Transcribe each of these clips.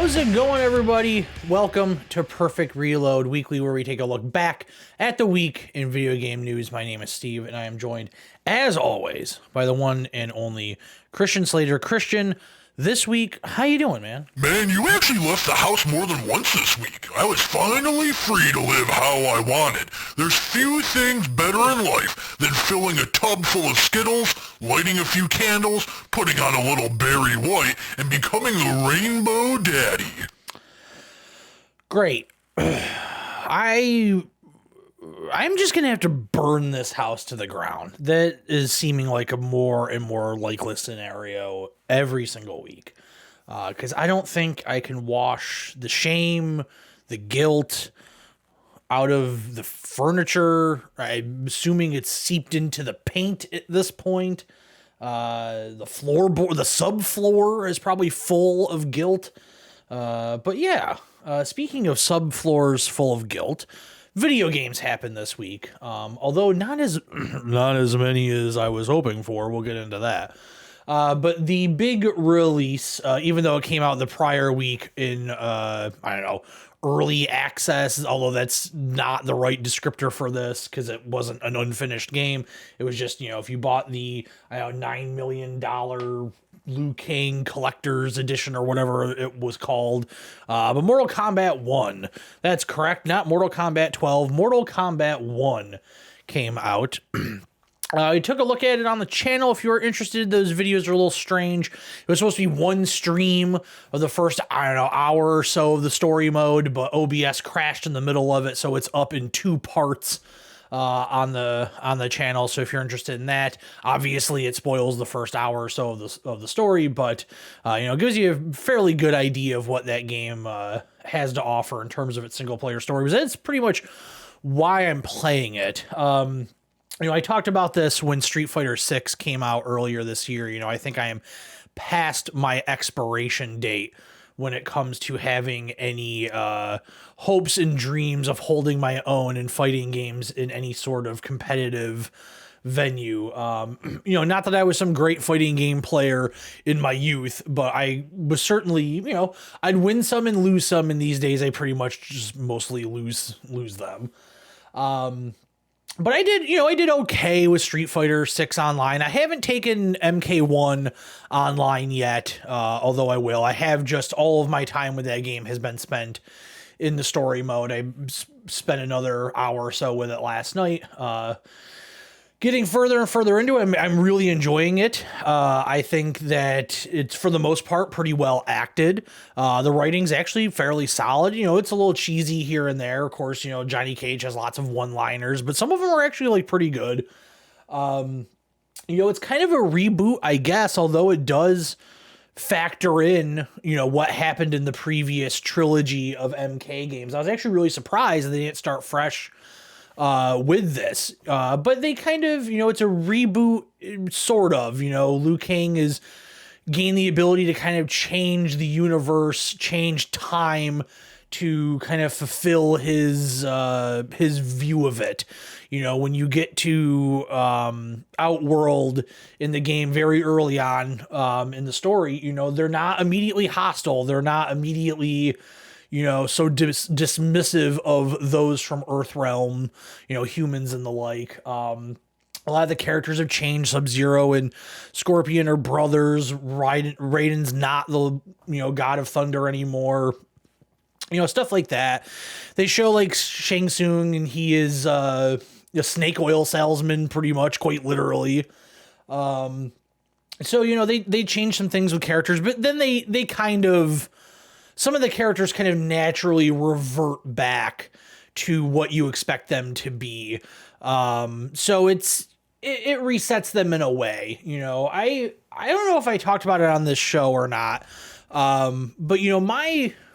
How's it going, everybody? Welcome to Perfect Reload Weekly, where we take a look back at the week in video game news. My name is Steve, and I am joined, as always, by the one and only Christian Slater. Christian, this week, how you doing, man? Man, you actually left the house more than once this week. I was finally free to live how I wanted. There's few things better in life than filling a tub full of Skittles, lighting a few candles, putting on a little Berry White, and becoming the Rainbow Daddy. Great. I'm just gonna have to burn this house to the ground. That is seeming like a more and more likely scenario every single week. Because I don't think I can wash the shame, the guilt out of the furniture. I'm assuming it's seeped into the paint at this point. The floorboard, the subfloor is probably full of guilt. But yeah, speaking of subfloors full of guilt, video games happened this week, although not as many as I was hoping for. We'll get into that. But the big release, even though it came out the prior week in, early access, although that's not the right descriptor for this because it wasn't an unfinished game. It was just, if you bought the $9 million Liu Kang Collector's Edition or whatever it was called. But Mortal Kombat 1, that's correct, not Mortal Kombat 12. Mortal Kombat 1 came out. I took a look at it on the channel. If you are interested, those videos are a little strange. It was supposed to be one stream of the first, hour or so of the story mode, but OBS crashed in the middle of it, so it's up in two parts on the channel. So if you're interested in that, obviously it spoils the first hour or so of the story, but it gives you a fairly good idea of what that game has to offer in terms of its single player story. That's pretty much why I'm playing it. I talked about this when Street Fighter 6 came out earlier this year. I think I am past my expiration date when it comes to having any hopes and dreams of holding my own in fighting games in any sort of competitive venue. Not that I was some great fighting game player in my youth, but I was certainly, I'd win some and lose some, and these days I pretty much just mostly lose them. But I did okay with Street Fighter 6 online. I haven't taken MK1 online yet, although I will. I have just all of my time with that game has been spent in the story mode. I spent another hour or so with it last night. Getting further and further into it, I'm really enjoying it. I think that it's, for the most part, pretty well acted. The writing's actually fairly solid. It's a little cheesy here and there. Of course, Johnny Cage has lots of one-liners, but some of them are actually pretty good. It's kind of a reboot, I guess, although it does factor in, what happened in the previous trilogy of MK games. I was actually really surprised that they didn't start fresh with this, but they kind of, it's a reboot, sort of. Liu Kang is gained the ability to kind of change the universe, change time to kind of fulfill his view of it. When you get to Outworld in the game very early on in the story, they're not immediately hostile. They're not immediately so dismissive of those from Earthrealm, humans and the like. A lot of the characters have changed. Sub-Zero and Scorpion are brothers. Raiden's not the, God of Thunder anymore. Stuff like that. They show like Shang Tsung, and he is a snake oil salesman, pretty much, quite literally. So, they change some things with characters, but then they kind of, some of the characters kind of naturally revert back to what you expect them to be. So it resets them in a way. I don't know if I talked about it on this show or not. But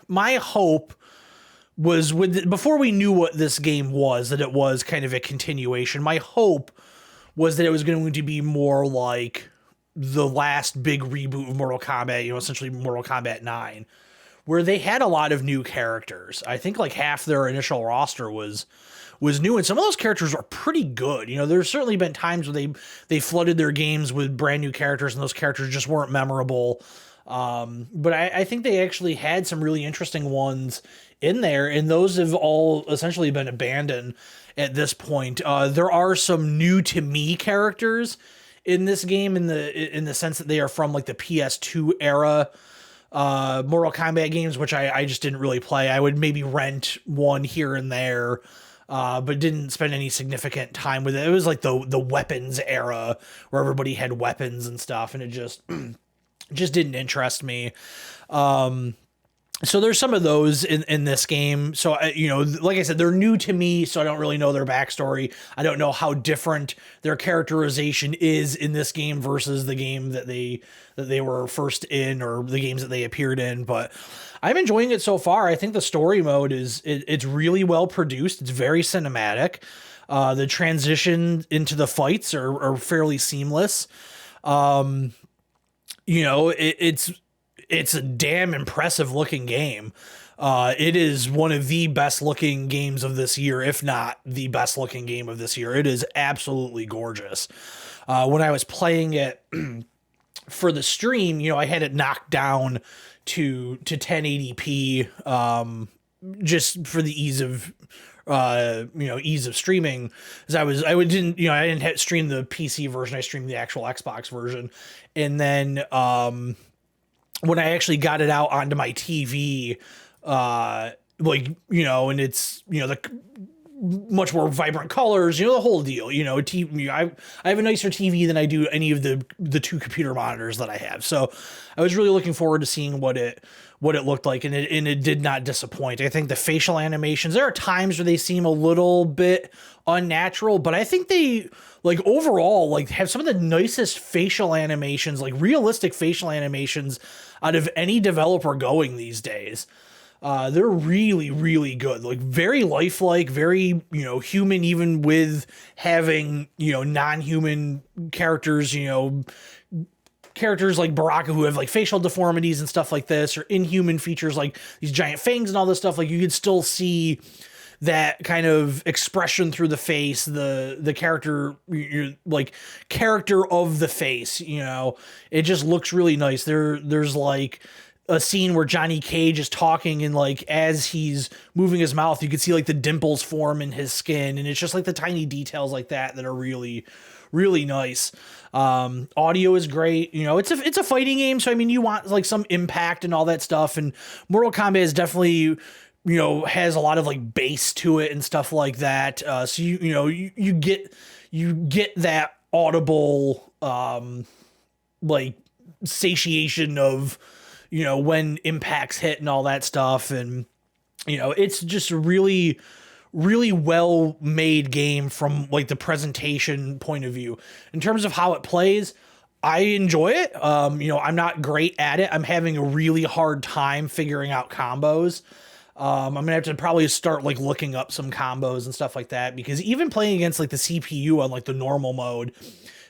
my hope was before we knew what this game was, that it was kind of a continuation. My hope was that it was going to be more like the last big reboot of Mortal Kombat, essentially Mortal Kombat 9. Where they had a lot of new characters. I think like half their initial roster was new, and some of those characters are pretty good. There's certainly been times where they flooded their games with brand new characters, and those characters just weren't memorable. But I think they actually had some really interesting ones in there, and those have all essentially been abandoned at this point. There are some new to me characters in this game in the sense that they are from like the PS2 era Mortal Kombat games, which I just didn't really play. I would maybe rent one here and there, but didn't spend any significant time with it. It was like the weapons era where everybody had weapons and stuff, and it just didn't interest me. So there's some of those in this game. So, like I said, they're new to me, so I don't really know their backstory. I don't know how different their characterization is in this game versus the game that they were first in, or the games that they appeared in. But I'm enjoying it so far. I think the story mode it's really well produced. It's very cinematic. The transition into the fights are fairly seamless. It's a damn impressive looking game. It is one of the best looking games of this year, if not the best looking game of this year. It is absolutely gorgeous. When I was playing it for the stream, I had it knocked down to 1080p, just for the ease of streaming, as I didn't stream the PC version. I streamed the actual Xbox version. And then, when I actually got it out onto my TV, and it's, the much more vibrant colors, the whole deal, TV, I have a nicer TV than I do any of the two computer monitors that I have. So I was really looking forward to seeing what it looked like, and it did not disappoint. I think the facial animations, there are times where they seem a little bit unnatural, but I think they, like, overall, like, have some of the nicest facial animations, like realistic facial animations out of any developer going these days. They're really, really good. Like, very lifelike, very, human, even with having, non-human characters, characters like Baraka who have like facial deformities and stuff like this, or inhuman features like these giant fangs and all this stuff. Like, you could still see that kind of expression through the face, the character, like character of the face, it just looks really nice. There's like a scene where Johnny Cage is talking, and like as he's moving his mouth, you can see like the dimples form in his skin, and it's just like the tiny details like that are really, really nice. Audio is great. It's a fighting game, so I mean, you want like some impact and all that stuff, and Mortal Kombat is definitely, has a lot of like bass to it and stuff like that. So you get that audible like satiation of, when impacts hit and all that stuff. And, it's just a really, really well made game from like the presentation point of view. In terms of how it plays, I enjoy it. I'm not great at it. I'm having a really hard time figuring out combos. I'm gonna have to probably start like looking up some combos and stuff like that, because even playing against like the CPU on like the normal mode,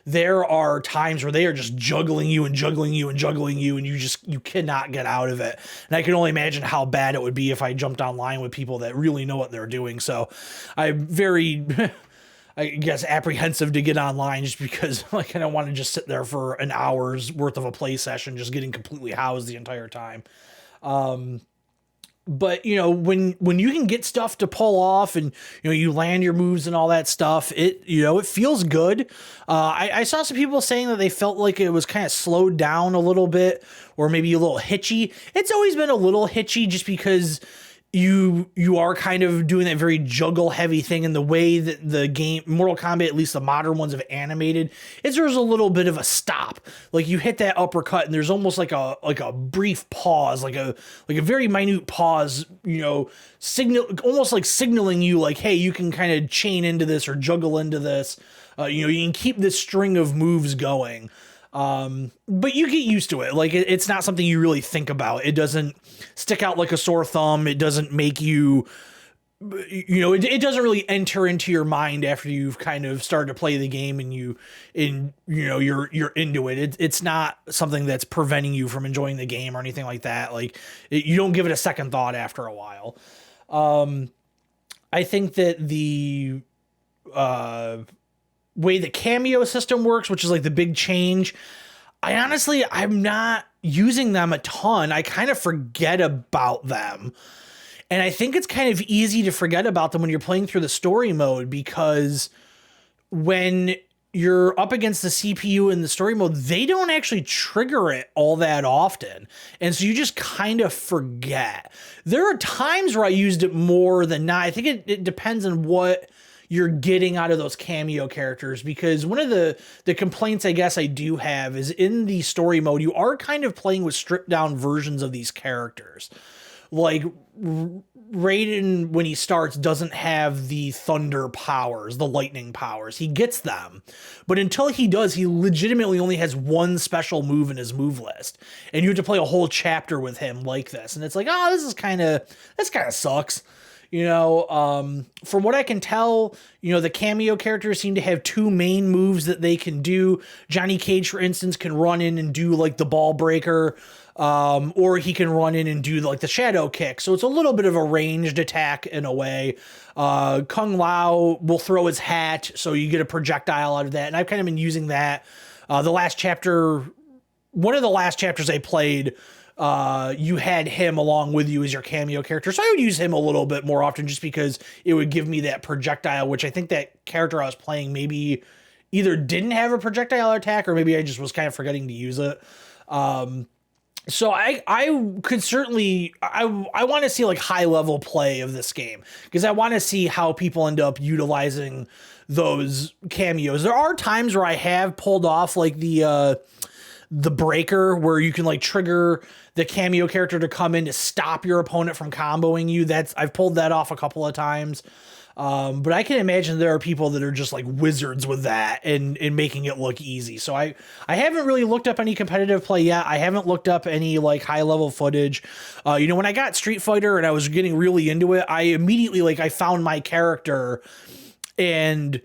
there are times where they are just juggling you and juggling you and juggling you, and you cannot get out of it. And I can only imagine how bad it would be if I jumped online with people that really know what they're doing. So I'm very, I guess, apprehensive to get online, just because like I don't want to just sit there for an hour's worth of a play session just getting completely housed the entire time. But, when you can get stuff to pull off and, you land your moves and all that stuff, it feels good. I saw some people saying that they felt like it was kind of slowed down a little bit, or maybe a little hitchy. It's always been a little hitchy, just because you are kind of doing that very juggle heavy thing, in the way that the game Mortal Kombat, at least the modern ones, have animated. There's a little bit of a stop, like you hit that uppercut and there's almost like a brief pause, like a very minute pause, almost like signaling you like, hey, you can kind of chain into this or juggle into this. You can keep this string of moves going. But you get used to it. Like, it's not something you really think about. It doesn't stick out like a sore thumb. It doesn't make you, it doesn't really enter into your mind after you've kind of started to play the game and you're into it. It's not something that's preventing you from enjoying the game or anything like that. Like, you don't give it a second thought after a while. I think that the, way the cameo system works, which is like the big change, I'm not using them a ton, I kind of forget about them. And I think it's kind of easy to forget about them when you're playing through the story mode, because when you're up against the CPU in the story mode, they don't actually trigger it all that often. And so you just kind of forget. There are times where I used it more than not. I think it depends on what you're getting out of those cameo characters, because one of the complaints I guess I do have is in the story mode, you are kind of playing with stripped down versions of these characters. Like Raiden, when he starts, doesn't have the thunder powers, the lightning powers. He gets them. But until he does, he legitimately only has one special move in his move list. And you have to play a whole chapter with him like this. And it's like, oh, this kind of sucks. You know, from what I can tell, you know, the cameo characters seem to have two main moves that they can do. Johnny Cage, for instance, can run in and do like the ball breaker. Or he can run in and do like the shadow kick. So it's a little bit of a ranged attack in a way. Kung Lao will throw his hat, so you get a projectile out of that. And I've kind of been using that. The last chapter, one of the last chapters I played, you had him along with you as your cameo character. So I would use him a little bit more often just because it would give me that projectile, which I think that character I was playing maybe either didn't have a projectile attack or maybe I just was kind of forgetting to use it. So I could certainly, I want to see like high level play of this game, because I want to see how people end up utilizing those cameos. There are times where I have pulled off like the breaker, where you can like trigger the cameo character to come in to stop your opponent from comboing you. I've pulled that off a couple of times. But I can imagine there are people that are just like wizards with that and making it look easy. So I haven't really looked up any competitive play yet. I haven't looked up any like high level footage. You know, when I got Street Fighter and I was getting really into it, I immediately I found my character and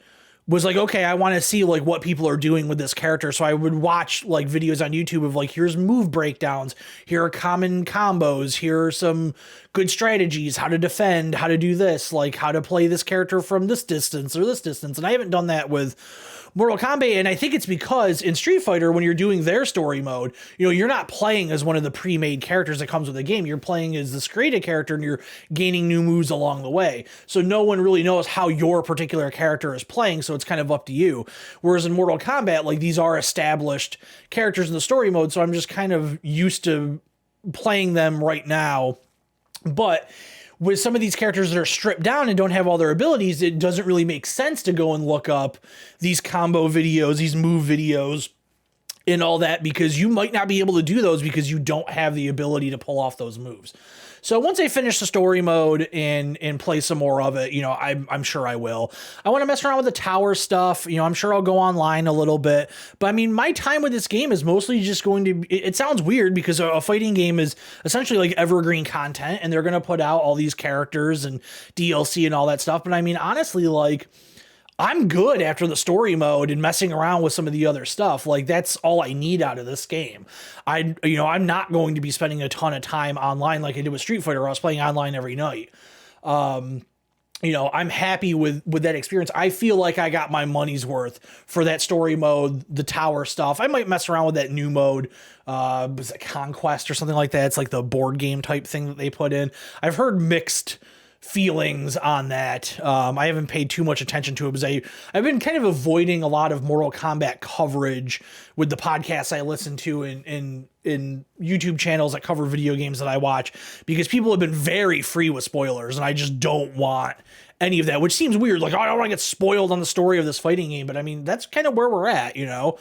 was like, okay, I want to see like what people are doing with this character. So I would watch like videos on YouTube of like, here's move breakdowns, here are common combos, here are some good strategies, how to defend, how to do this, like how to play this character from this distance or this distance. And I haven't done that with Mortal Kombat, and I think it's because in Street Fighter, when you're doing their story mode, you know, you're not playing as one of the pre-made characters that comes with the game. You're playing as this created character, and you're gaining new moves along the way. So no one really knows how your particular character is playing, so it's kind of up to you. Whereas in Mortal Kombat, like, these are established characters in the story mode, so I'm just kind of used to playing them right now. But with some of these characters that are stripped down and don't have all their abilities, it doesn't really make sense to go and look up these combo videos, these move videos, and all that, because you might not be able to do those because you don't have the ability to pull off those moves. So once I finish the story mode and play some more of it, you know, I'm sure I will. I want to mess around with the tower stuff. You know, I'm sure I'll go online a little bit. But I mean, my time with this game is mostly just going to be, it sounds weird because a fighting game is essentially like evergreen content, and they're going to put out all these characters and DLC and all that stuff. But I mean, honestly, like, I'm good after the story mode and messing around with some of the other stuff. Like, that's all I need out of this game. I'm not going to be spending a ton of time online like I did with Street Fighter, where I was playing online every night. You know, I'm happy with that experience. I feel like I got my money's worth for that story mode, the tower stuff. I might mess around with that new mode. Was it Conquest or something like that? It's like the board game type thing that they put in. I've heard mixed feelings on that. I haven't paid too much attention to it because I've been kind of avoiding a lot of Mortal Kombat coverage with the podcasts I listen to in YouTube channels that cover video games that I watch, because people have been very free with spoilers, and I just don't want any of that, which seems weird. Like, oh, I don't want to get spoiled on the story of this fighting game, but I mean, that's kind of where we're at, you know?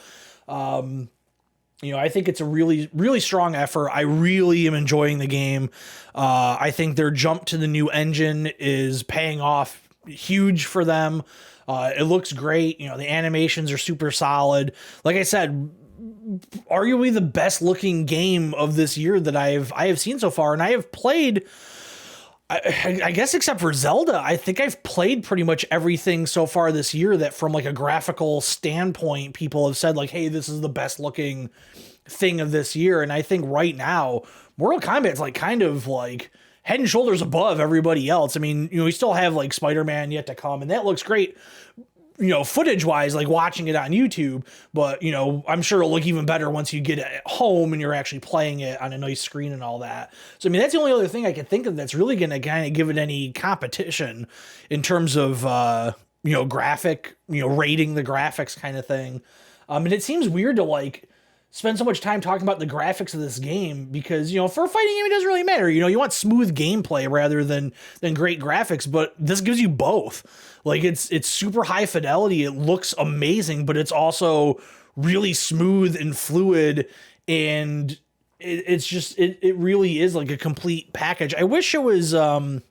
You know, I think it's a really, really strong effort. I really am enjoying the game. I think their jump to the new engine is paying off huge for them. It looks great. You know, the animations are super solid. Like I said, arguably the best looking game of this year that I have seen so far. And I have played, I guess except for Zelda, I think I've played pretty much everything so far this year that from like a graphical standpoint, people have said like, hey, this is the best looking thing of this year. And I think right now, Mortal Kombat's like kind of like head and shoulders above everybody else. I mean, you know, we still have like Spider-Man yet to come, and that looks great. footage wise, like watching it on YouTube, but I'm sure it'll look even better once you get it at home and you're actually playing it on a nice screen and all that. So, I mean, that's the only other thing I can think of that's really going to kind of give it any competition in terms of, graphic, rating the graphics kind of thing. And it seems weird to like spend so much time talking about the graphics of this game because, for a fighting game, it doesn't really matter. You want smooth gameplay rather than great graphics, but this gives you both. Like it's super high fidelity. It looks amazing, but it's also really smooth and fluid. And it really is like a complete package. I wish it was, I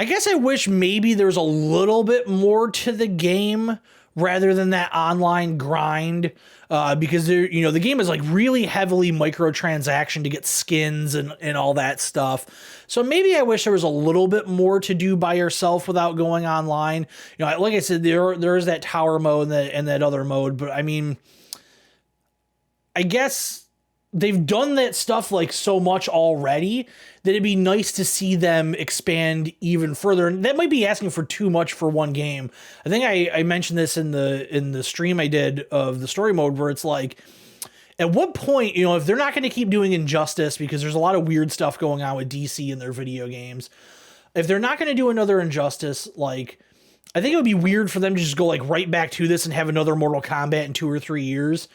guess I wish maybe there was a little bit more to the game rather than that online grind. Because the game is like really heavily microtransaction to get skins and all that stuff. So maybe I wish there was a little bit more to do by yourself without going online. Like I said, there is that tower mode and that other mode, but I mean, I guess they've done that stuff like so much already that it'd be nice to see them expand even further. And that might be asking for too much for one game. I think I mentioned this in the stream I did of the story mode where it's like, at what point, if they're not going to keep doing Injustice because there's a lot of weird stuff going on with DC in their video games, if they're not going to do another Injustice, like, I think it would be weird for them to just go like right back to this and have another Mortal Kombat in 2 or 3 years.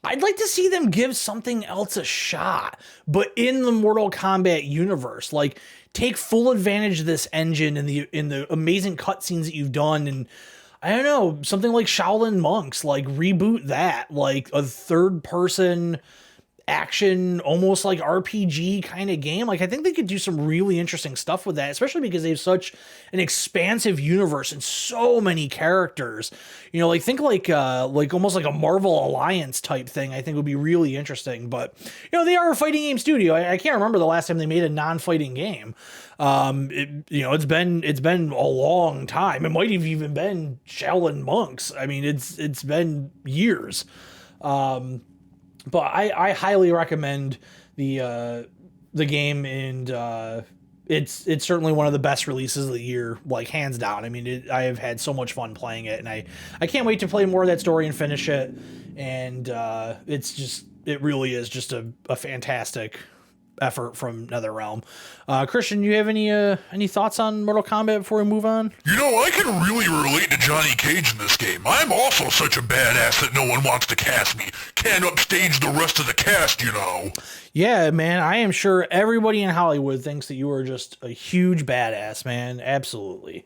I'd like to see them give something else a shot, but in the Mortal Kombat universe, like take full advantage of this engine and the amazing cutscenes that you've done. And I don't know, something like Shaolin Monks, like reboot that, like a third person action, almost like RPG kind of game. Like I think they could do some really interesting stuff with that, especially because they have such an expansive universe and so many characters. Like think like almost like a Marvel Alliance type thing. I think would be really interesting. But they are a fighting game studio. I can't remember the last time they made a non-fighting game. It's been a long time. It might have even been Shaolin Monks. I mean, it's been years. But I highly recommend the game, and it's certainly one of the best releases of the year, like hands down. I mean, I have had so much fun playing it, and I can't wait to play more of that story and finish it. And it really is just a fantastic effort from NetherRealm. Christian, you have any thoughts on Mortal Kombat before we move on? I can really relate to Johnny Cage in this game. I'm also such a badass that no one wants to cast me. Can't upstage the rest of the cast, Yeah, man, I am sure everybody in Hollywood thinks that you are just a huge badass, man. Absolutely.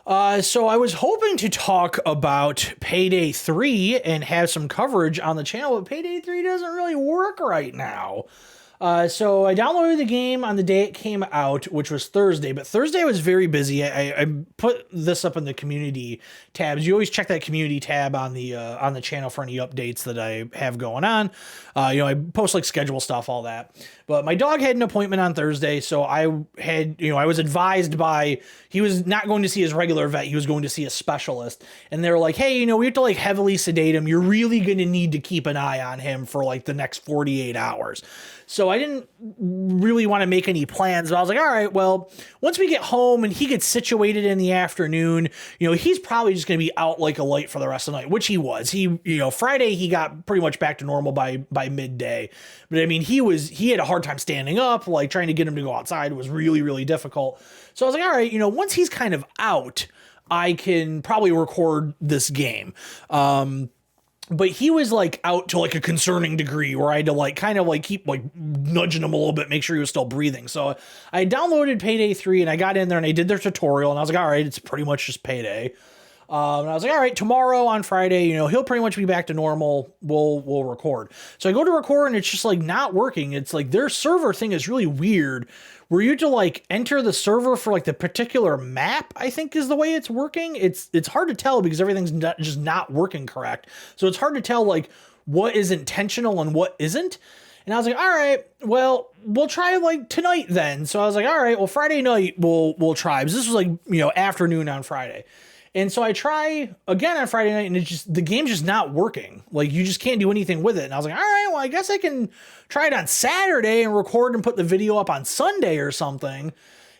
So I was hoping to talk about Payday 3 and have some coverage on the channel, but Payday 3 doesn't really work right now. So I downloaded the game on the day it came out, which was Thursday, but Thursday I was very busy. I put this up in the community tabs. You always check that community tab on the channel for any updates that I have going on. I post like schedule stuff, all that, but my dog had an appointment on Thursday. So I was advised he was not going to see his regular vet. He was going to see a specialist, and they were like, hey, we have to like heavily sedate him. You're really going to need to keep an eye on him for like the next 48 hours. So I didn't really want to make any plans, but I was like, all right, well, once we get home and he gets situated in the afternoon, he's probably just going to be out like a light for the rest of the night, which he was. Friday, he got pretty much back to normal by midday. But I mean, he had a hard time standing up, like trying to get him to go outside was really, really difficult. So I was like, all right, once he's kind of out, I can probably record this game. But he was like out to like a concerning degree where I had to like kind of like keep like nudging him a little bit, make sure he was still breathing. So I downloaded Payday 3 and I got in there and I did their tutorial and I was like, all right, it's pretty much just Payday. And I was like, all right, tomorrow on Friday, he'll pretty much be back to normal. We'll record. So I go to record and it's just like not working. It's like their server thing is really weird where you have to like enter the server for like the particular map, I think is the way it's working. It's hard to tell because everything's just not working correct. So it's hard to tell like what is intentional and what isn't. And I was like, all right, well, we'll try like tonight then. So I was like, all right, well, Friday night we'll try. Because this was like, afternoon on Friday. And so I try again on Friday night and the game's just not working. Like you just can't do anything with it. And I was like, all right, well, I guess I can try it on Saturday and record and put the video up on Sunday or something.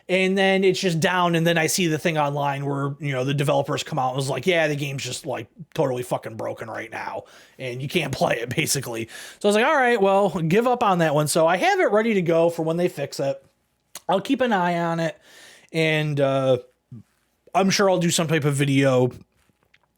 And then it's just down, and then I see the thing online where, the developers come out and was like, yeah, the game's just like totally fucking broken right now, and you can't play it, basically. So I was like, all right, well, give up on that one. So I have it ready to go for when they fix it. I'll keep an eye on it, and I'm sure I'll do some type of video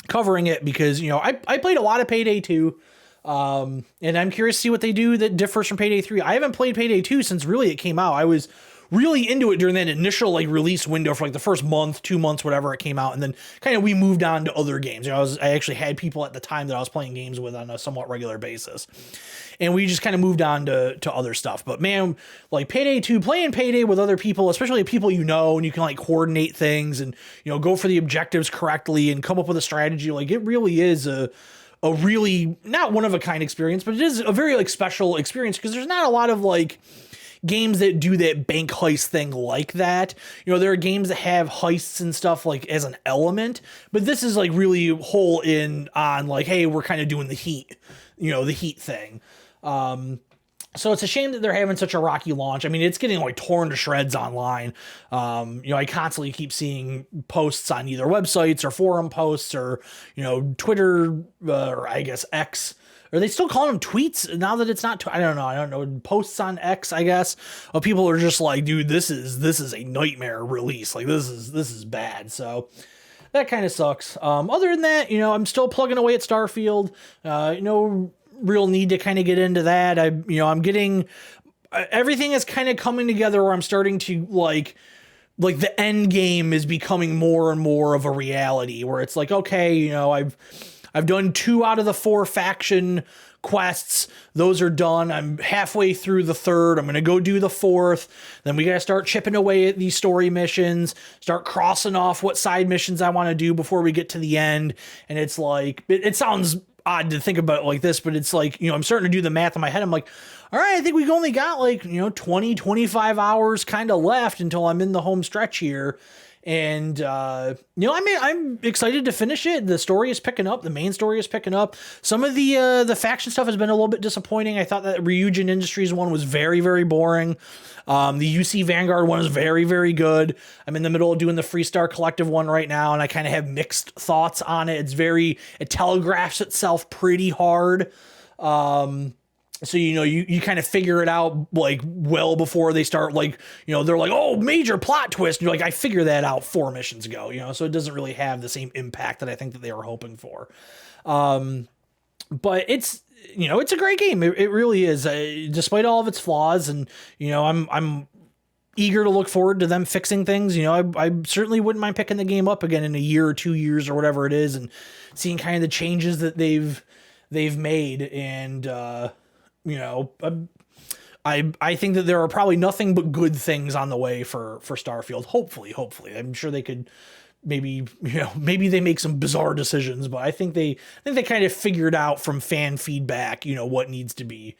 covering it because, I played a lot of Payday 2. And I'm curious to see what they do that differs from Payday 3. I haven't played Payday 2 since really it came out. I was really into it during that initial release window for the first month, 2 months, whatever it came out. And then kind of we moved on to other games. I actually had people at the time that I was playing games with on a somewhat regular basis. And we just kind of moved on to other stuff. But man, Payday 2, playing Payday with other people, especially people and you can coordinate things and, go for the objectives correctly and come up with a strategy. It really is a really not one of a kind experience, but it is a very special experience because there's not a lot of games that do that bank heist thing like that. There are games that have heists and stuff as an element, but this is really whole in on hey, we're kind of doing the heat, the heat thing. So it's a shame that they're having such a rocky launch. I mean, it's getting torn to shreds online. I constantly keep seeing posts on either websites or forum posts or, Twitter, or I guess X. Are they still calling them tweets now that it's not? I don't know. Posts on X, I guess. People are just dude, this is a nightmare release. This is bad. So that kind of sucks. Other than that, I'm still plugging away at Starfield. Real need to kind of get into that. I'm getting everything is kind of coming together where I'm starting to the end game is becoming more and more of a reality where it's okay, I've done 2 out of the 4 faction quests. Those are done. I'm halfway through the 3rd. I'm going to go do the 4th. Then we got to start chipping away at these story missions, start crossing off what side missions I want to do before we get to the end. And it's it sounds odd to think about it like this, but it's I'm starting to do the math in my head. I'm all right, I think we've only got 20, 25 hours kind of left until I'm in the home stretch here. And, I'm excited to finish it. The story is picking up. The main story is picking up. Some of the faction stuff has been a little bit disappointing. I thought that Ryujin Industries one was very, very boring. The UC Vanguard one is very, very good. I'm in the middle of doing the Freestar Collective one right now, and I kind of have mixed thoughts on it. It telegraphs itself pretty hard. So, you kind of figure it out well before they start they're oh, major plot twist. And you're I figured that out 4 missions ago, so it doesn't really have the same impact that I think that they were hoping for. But it's a great game. It really is, despite all of its flaws. And, I'm eager to look forward to them fixing things. I certainly wouldn't mind picking the game up again in a year or 2 years or whatever it is and seeing kind of the changes that they've made. And, I think that there are probably nothing but good things on the way for Starfield. Hopefully, I'm sure they could maybe they make some bizarre decisions, but I think they kind of figured out from fan feedback, what needs to be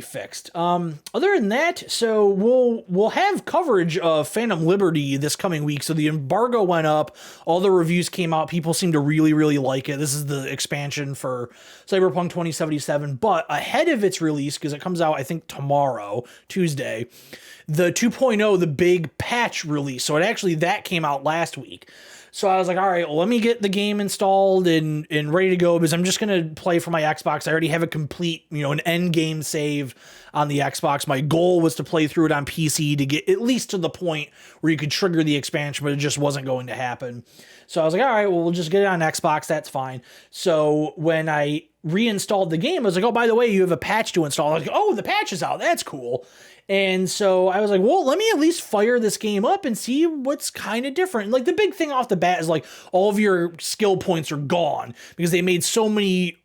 fixed. Other than that, so we'll have coverage of Phantom Liberty this coming week. So the embargo went up, all the reviews came out, people seem to really, really like it. This is the expansion for Cyberpunk 2077, but ahead of its release, because it comes out I think tomorrow, Tuesday, the 2.0, the big patch release. So that came out last week. So I was all right, well, let me get the game installed and ready to go because I'm just going to play for my Xbox. I already have a complete, an end game save on the Xbox. My goal was to play through it on PC to get at least to the point where you could trigger the expansion, but it just wasn't going to happen. So I was all right, well, we'll just get it on Xbox. That's fine. So when I reinstalled the game, I was oh, by the way, you have a patch to install. I was oh, the patch is out. That's cool. And so I was well, let me at least fire this game up and see what's kind of different. The big thing off the bat is all of your skill points are gone because they made so many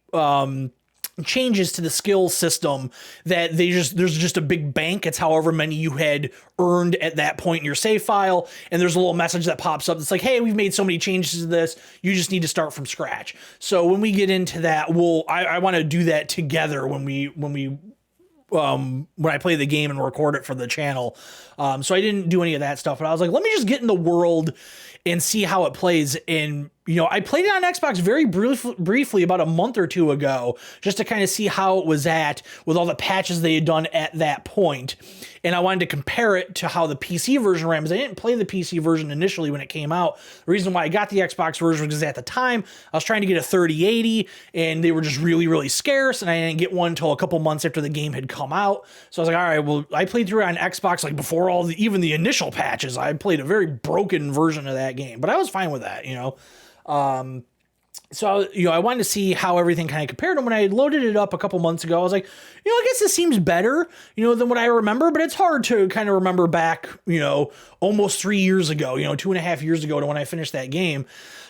changes to the skill system that there's just a big bank. It's however many you had earned at that point in your save file. And there's a little message that pops up. It's hey, we've made so many changes to this. You just need to start from scratch. So when we get into that, I want to do that together when I play the game and record it for the channel. So I didn't do any of that stuff, but I was let me just get in the world and see how it plays. And I played it on Xbox very briefly about a month or two ago, just to kind of see how it was at with all the patches they had done at that point. And I wanted to compare it to how the PC version ran, because I didn't play the PC version initially when it came out. The reason why I got the Xbox version was because at the time I was trying to get a 3080 and they were just really, really scarce. And I didn't get one until a couple months after the game had come out. So I was like, all right, well, I played through it on Xbox like before even the initial patches. I played a very broken version of that game, but I was fine with that, So, I wanted to see how everything kind of compared. And when I loaded it up a couple months ago, I was like, I guess this seems better, than what I remember, but it's hard to kind of remember back, almost 3 years ago, 2.5 years ago to when I finished that game.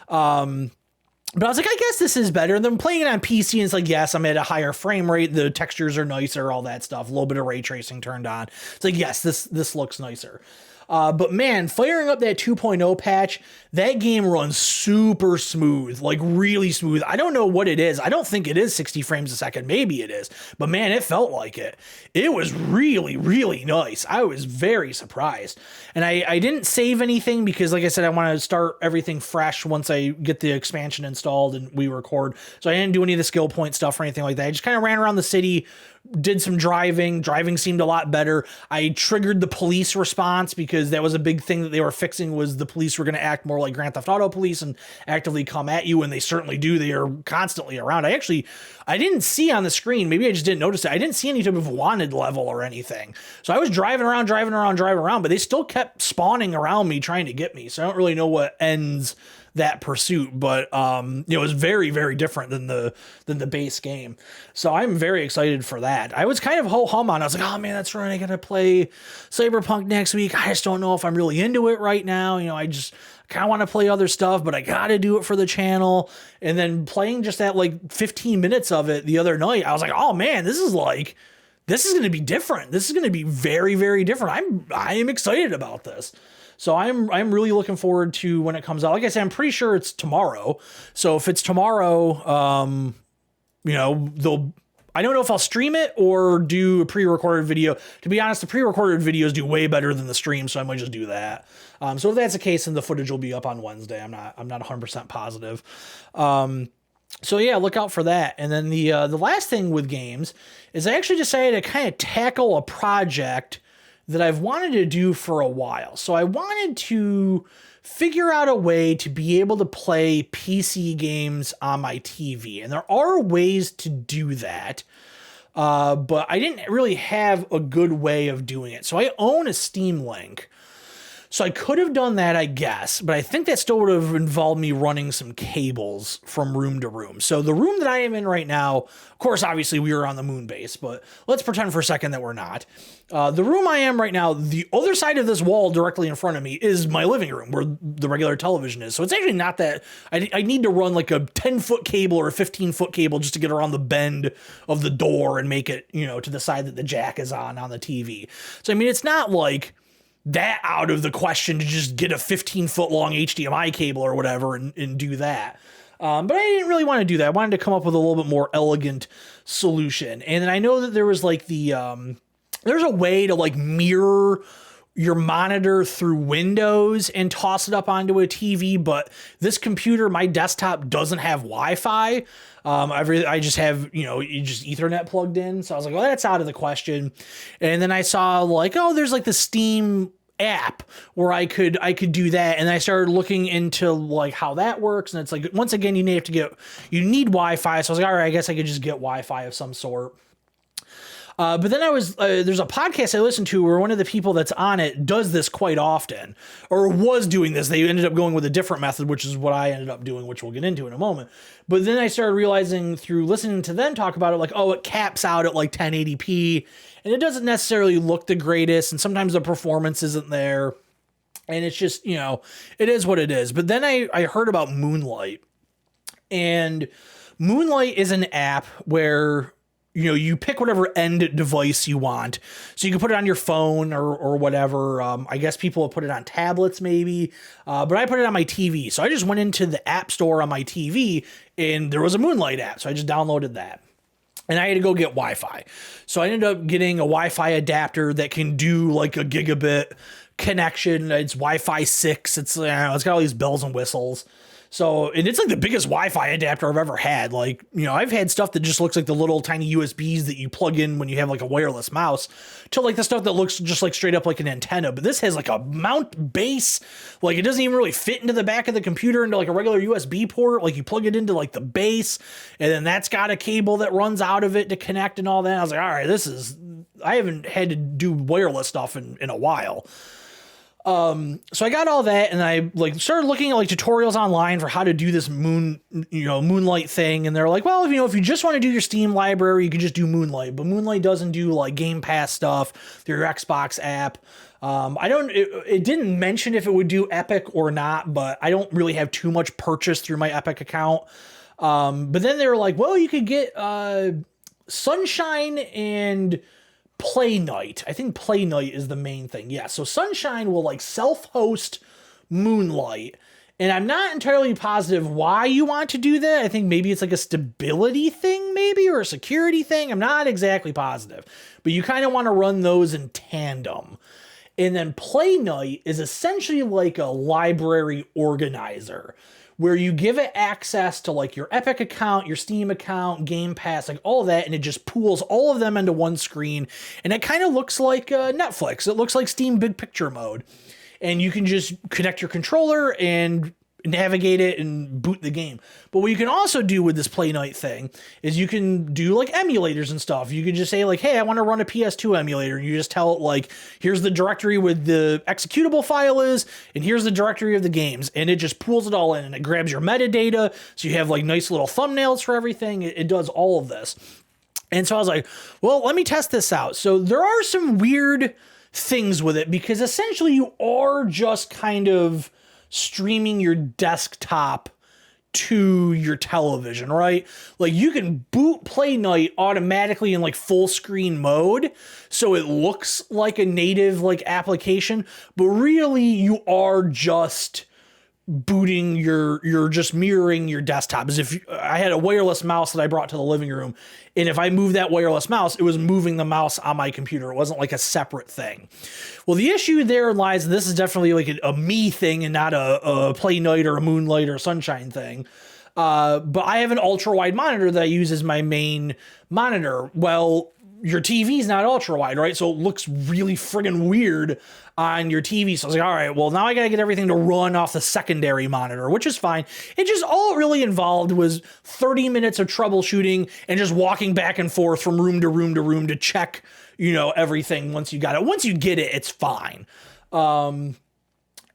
But I was like, I guess this is better. And then playing it on PC, and it's like, yes, I'm at a higher frame rate. The textures are nicer, all that stuff. A little bit of ray tracing turned on. It's like, yes, this looks nicer. But man, firing up that 2.0 patch, that game runs super smooth, like really smooth. I don't know what it is. I don't think it is 60 frames a second. Maybe it is. But man, it felt like it. It was really, really nice. I was very surprised. And I didn't save anything because, like I said, I want to start everything fresh once I get the expansion installed and we record. So I didn't do any of the skill point stuff or anything like that. I just kind of ran around the city, did some driving. Driving seemed a lot better. I triggered the police response because that was a big thing that they were fixing, was the police were going to act more like Grand Theft Auto police and actively come at you, and they certainly do. They are constantly around. I didn't see on the screen, maybe I just didn't notice it, I didn't see any type of wanted level or anything. So I was driving around, but they still kept spawning around me trying to get me. So I don't really know what ends that pursuit, but it was very, very different than the base game. So I'm very excited for that. I was kind of ho-hum on. I was like, oh man, that's right, I gotta play Cyberpunk next week. I just don't know if I'm really into it right now. I just kind of want to play other stuff, but I gotta do it for the channel. And then playing just that like 15 minutes of it the other night, I was like, oh man, this is going to be different. This is going to be very, very different. I am excited about this. So I'm really looking forward to when it comes out. Like I said, I'm pretty sure it's tomorrow. So if it's tomorrow, I don't know if I'll stream it or do a pre-recorded video. To be honest, the pre-recorded videos do way better than the stream, so I might just do that. So if that's the case, then the footage will be up on Wednesday. I'm not 100% positive. So yeah, look out for that. And then the last thing with games is I actually decided to kind of tackle a project that I've wanted to do for a while. So I wanted to figure out a way to be able to play PC games on my TV. And there are ways to do that, but I didn't really have a good way of doing it. So I own a Steam Link. So I could have done that, I guess, but I think that still would have involved me running some cables from room to room. So the room that I am in right now, of course, obviously we were on the moon base, but let's pretend for a second that we're not. The room I am right now, the other side of this wall directly in front of me is my living room where the regular television is. So it's actually not that I need to run like a 10-foot cable or a 15-foot cable just to get around the bend of the door and make it, to the side that the jack is on the TV. So, I mean, it's not like that out of the question to just get a 15-foot long HDMI cable or whatever and do that. But I didn't really want to do that. I wanted to come up with a little bit more elegant solution. And then I know that there was like there's a way to like mirror your monitor through Windows and toss it up onto a TV, but this computer, my desktop, doesn't have Wi-Fi. I just have, you just Ethernet plugged in. So I was like, well, that's out of the question. And then I saw like, oh, there's like the Steam app where I could do that. And I started looking into like how that works. And it's like, once again, you need Wi-Fi. So I was like, all right, I guess I could just get Wi-Fi of some sort. But then there's a podcast I listened to where one of the people that's on it does this quite often, or was doing this. They ended up going with a different method, which is what I ended up doing, which we'll get into in a moment. But then I started realizing through listening to them talk about it, like, oh, it caps out at like 1080p, and it doesn't necessarily look the greatest, and sometimes the performance isn't there, and it's just, it is what it is. But then I heard about Moonlight, and Moonlight is an app where you pick whatever end device you want. So you can put it on your phone or whatever. I guess people have put it on tablets maybe, but I put it on my TV. So I just went into the app store on my TV and there was a Moonlight app. So I just downloaded that. And I had to go get Wi-Fi. So I ended up getting a Wi-Fi adapter that can do like a gigabit connection. It's Wi-Fi 6. It's got all these bells and whistles. So, and it's like the biggest Wi-Fi adapter I've ever had. Like, you know, I've had stuff that just looks like the little tiny USBs that you plug in when you have like a wireless mouse, to like the stuff that looks just like straight up like an antenna. But this has like a mount base. Like, it doesn't even really fit into the back of the computer into like a regular USB port. Like, you plug it into like the base, and then that's got a cable that runs out of it to connect and all that. I was like, all right, I haven't had to do wireless stuff in a while. So I got all that, and I like started looking at like tutorials online for how to do this Moonlight thing. And they're like, well, if you just want to do your Steam library, you can just do Moonlight, but Moonlight doesn't do like Game Pass stuff through your Xbox app. It didn't mention if it would do Epic or not, but I don't really have too much purchase through my Epic account. But then they were like, well, you could get, Sunshine and Playnite. I think Playnite is the main thing. Yeah, so Sunshine will like self-host Moonlight, and I'm not entirely positive why you want to do that. I think maybe it's like a stability thing, maybe, or a security thing. I'm not exactly positive, but you kind of want to run those in tandem. And then Playnite is essentially like a library organizer, where you give it access to like your Epic account, your Steam account, Game Pass, like all that, and it just pools all of them into one screen. And it kind of looks like Netflix. It looks like Steam Big Picture mode. And you can just connect your controller and navigate it and boot the game. But what you can also do with this Playnite thing is you can do like emulators and stuff. You can just say like, hey, I want to run a PS2 emulator. And you just tell it like, here's the directory with the executable file is, and here's the directory of the games. And it just pulls it all in, and it grabs your metadata. So you have like nice little thumbnails for everything. It does all of this. And so I was like, well, let me test this out. So there are some weird things with it, because essentially you are just kind of streaming your desktop to your television, right? Like, you can boot Playnite automatically in like full screen mode, so it looks like a native like application, but really you are just booting you're just mirroring your desktop. As if I had a wireless mouse that I brought to the living room, and if I moved that wireless mouse, it was moving the mouse on my computer. It wasn't like a separate thing. Well, the issue there lies, and this is definitely like a me thing and not a Playnite or a Moonlight or a Sunshine thing. But I have an ultra wide monitor that I use as my main monitor. Well, your TV is not ultra wide, right? So it looks really friggin' weird on your TV. So I was like, all right, well, now I got to get everything to run off the secondary monitor, which is fine. It just, all it really involved was 30 minutes of troubleshooting and just walking back and forth from room to room to room to check, everything once you got it. Once you get it, it's fine. And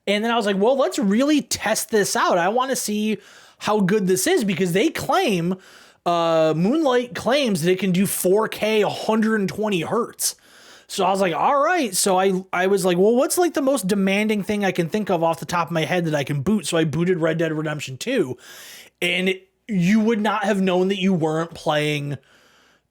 then I was like, well, let's really test this out. I want to see how good this is, because they claim, Moonlight claims that it can do 4K 120 hertz. So I was like, all right. So I was like, well, what's like the most demanding thing I can think of off the top of my head that I can boot? So I booted Red Dead Redemption 2, and you would not have known that you weren't playing.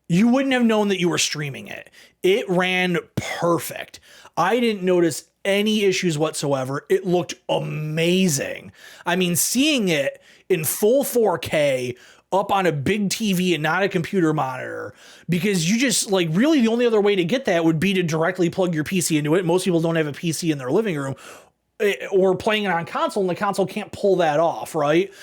You wouldn't have known that you were streaming it. It ran perfect. I didn't notice any issues whatsoever. It looked amazing. I mean, seeing it in full 4K up on a big TV and not a computer monitor, because you just like, really the only other way to get that would be to directly plug your PC into it. Most people don't have a PC in their living room, or playing it on console, and the console can't pull that off, right?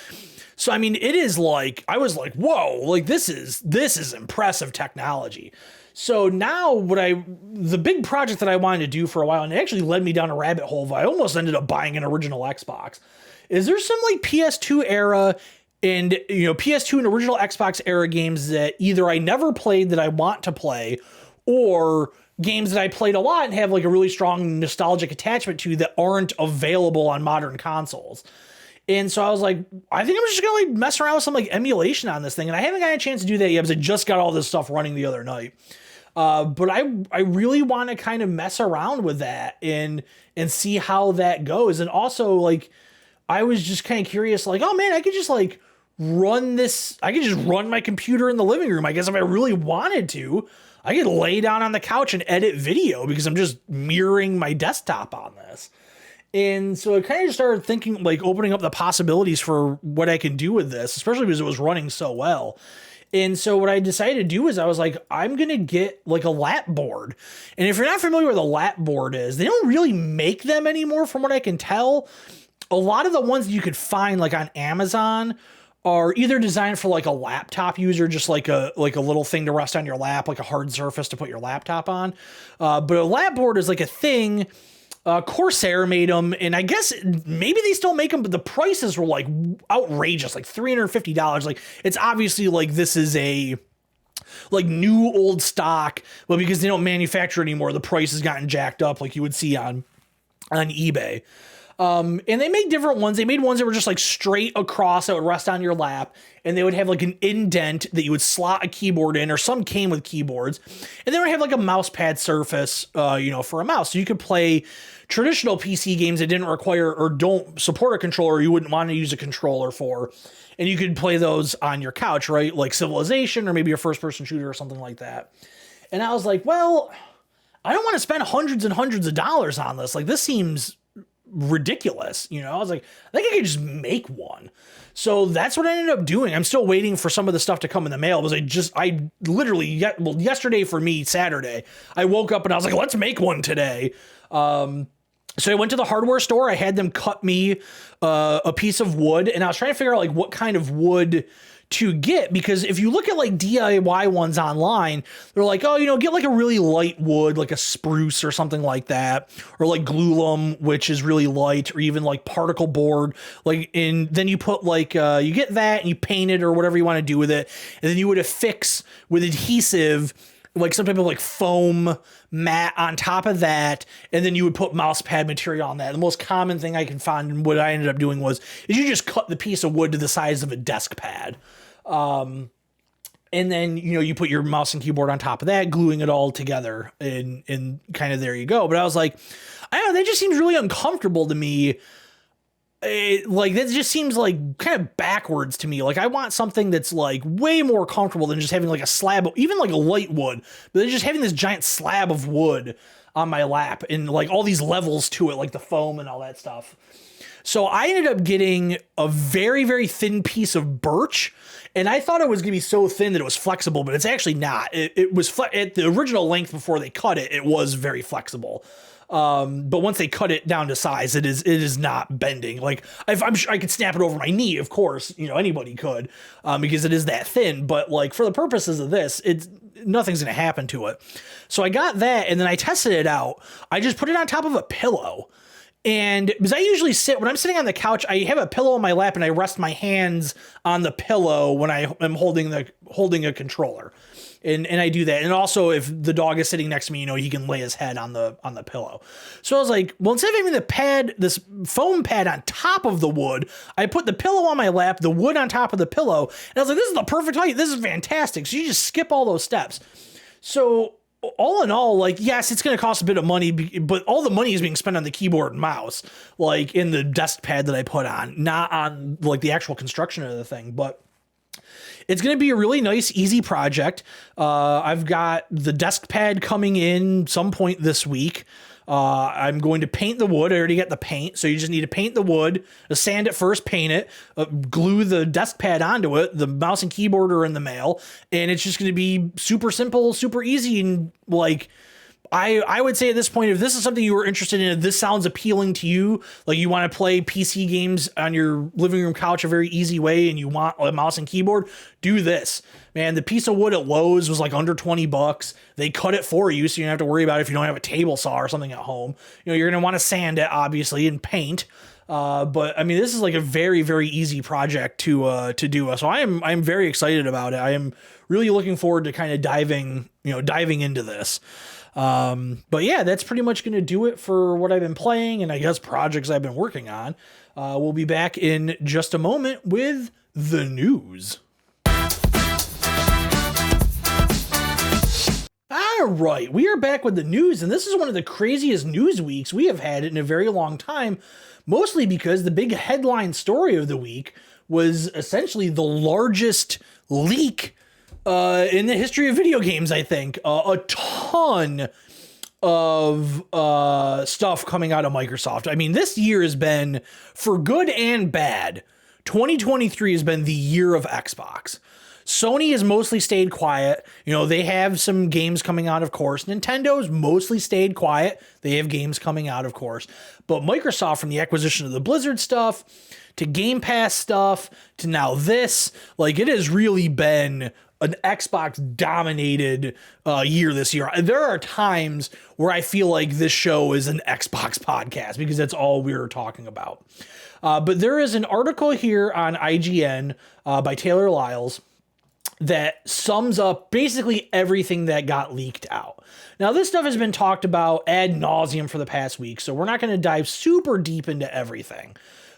So I mean, it is like, I was like, whoa, like this is impressive technology. So now the big project that I wanted to do for a while, and it actually led me down a rabbit hole, I almost ended up buying an original Xbox, is there's some like PS2 era and, PS2 and original Xbox era games that either I never played that I want to play, or games that I played a lot and have like a really strong nostalgic attachment to that aren't available on modern consoles. And so I was like, I think I'm just gonna like mess around with some like emulation on this thing. And I haven't got a chance to do that yet, because I just got all this stuff running the other night. But I really want to kind of mess around with that and see how that goes. And also, like, I was just kind of curious, like, oh man, I could just like run my computer in the living room. I guess if I really wanted to, I could lay down on the couch and edit video, because I'm just mirroring my desktop on this. And so I kind of just started thinking, like, opening up the possibilities for what I can do with this, especially because it was running so well. And so what I decided to do is I was like, I'm going to get like a lap board. And if you're not familiar with a lap board is, they don't really make them anymore from what I can tell. a lot of the ones that you could find like on Amazon are either designed for like a laptop user, just like a little thing to rest on your lap, like a hard surface to put your laptop on. But a lap board is like a thing. Corsair made them, and I guess maybe they still make them, but the prices were like outrageous, like $350. Like, it's obviously like this is a like new old stock, but because they don't manufacture anymore, the price has gotten jacked up, like you would see on eBay. And they made different ones. They made ones that were just like straight across that would rest on your lap, and they would have like an indent that you would slot a keyboard in, or some came with keyboards, and they would have like a mouse pad surface, for a mouse. So you could play traditional PC games that didn't require or don't support a controller you wouldn't want to use a controller for, and you could play those on your couch, right? Like Civilization, or maybe a first-person shooter or something like that. And I was like, well, I don't want to spend hundreds and hundreds of dollars on this. Like, this seems ridiculous. I was like, I think I could just make one. So that's what I ended up doing. I'm still waiting for some of the stuff to come in the mail, because I literally, yesterday for me, Saturday, I woke up and I was like, let's make one today. So I went to the hardware store. I had them cut me a piece of wood, and I was trying to figure out like what kind of wood to get, because if you look at like DIY ones online, they're like, oh, get like a really light wood, like a spruce or something like that, or like glulam, which is really light, or even like particle board, then you put like you get that and you paint it or whatever you want to do with it, and then you would affix with adhesive like some type of like foam mat on top of that, and then you would put mouse pad material on that. The most common thing I can find, and what I ended up doing is you just cut the piece of wood to the size of a desk pad. And then, you put your mouse and keyboard on top of that, gluing it all together, and kind of there you go. But I was like, I don't know, that just seems really uncomfortable to me. That just seems like kind of backwards to me. Like, I want something that's like way more comfortable than just having like a slab, even like a light wood, but then just having this giant slab of wood on my lap and like all these levels to it, like the foam and all that stuff. So I ended up getting a very, very thin piece of birch, and I thought it was going to be so thin that it was flexible, but it's actually not. It was at the original length before they cut it. It was very flexible. But once they cut it down to size, it is not bending. Like, I'm sure I could snap it over my knee, of course, anybody could, because it is that thin, but like for the purposes of this, nothing's going to happen to it. So I got that, and then I tested it out. I just put it on top of a pillow. And because I usually when I'm sitting on the couch, I have a pillow on my lap and I rest my hands on the pillow when I am holding a controller. And I do that. And also if the dog is sitting next to me, he can lay his head on the pillow. So I was like, well, instead of having this foam pad on top of the wood, I put the pillow on my lap, the wood on top of the pillow. And I was like, this is the perfect height. This is fantastic. So you just skip all those steps. So all in all, like, yes, it's going to cost a bit of money, but all the money is being spent on the keyboard and mouse, like in the desk pad that I put on, not on like the actual construction of the thing. But it's going to be a really nice, easy project. I've got the desk pad coming in some point this week. I'm going to paint the wood. I already got the paint. So you just need to paint the wood, sand it first, paint it, glue the desk pad onto it. The mouse and keyboard are in the mail, and it's just going to be super simple, super easy. And like, I would say at this point, if this is something you were interested in, if this sounds appealing to you, like you want to play PC games on your living room couch a very easy way, and you want a mouse and keyboard, do this. Man, the piece of wood at Lowe's was like under $20. They cut it for you, so you don't have to worry about it if you don't have a table saw or something at home. You're going to want to sand it, obviously, and paint. But I mean, this is like a very, very easy project to do. So I'm very excited about it. I am really looking forward to kind of diving into this. But yeah, that's pretty much going to do it for what I've been playing and I guess projects I've been working on. We'll be back in just a moment with the news. All right, we are back with the news, and this is one of the craziest news weeks we have had in a very long time, mostly because the big headline story of the week was essentially the largest leak in the history of video games, I think. A ton of stuff coming out of Microsoft. I mean, this year has been, for good and bad, 2023 has been the year of Xbox. Sony has mostly stayed quiet. They have some games coming out, of course. Nintendo's mostly stayed quiet. They have games coming out, of course. But Microsoft, from the acquisition of the Blizzard stuff to Game Pass stuff to now this, it has really been an Xbox dominated year this year. There are times where I feel like this show is an Xbox podcast because that's all we're talking about. But there is an article here on IGN by Taylor Lyles that sums up basically everything that got leaked out. Now, this stuff has been talked about ad nauseum for the past week, so we're not going to dive super deep into everything,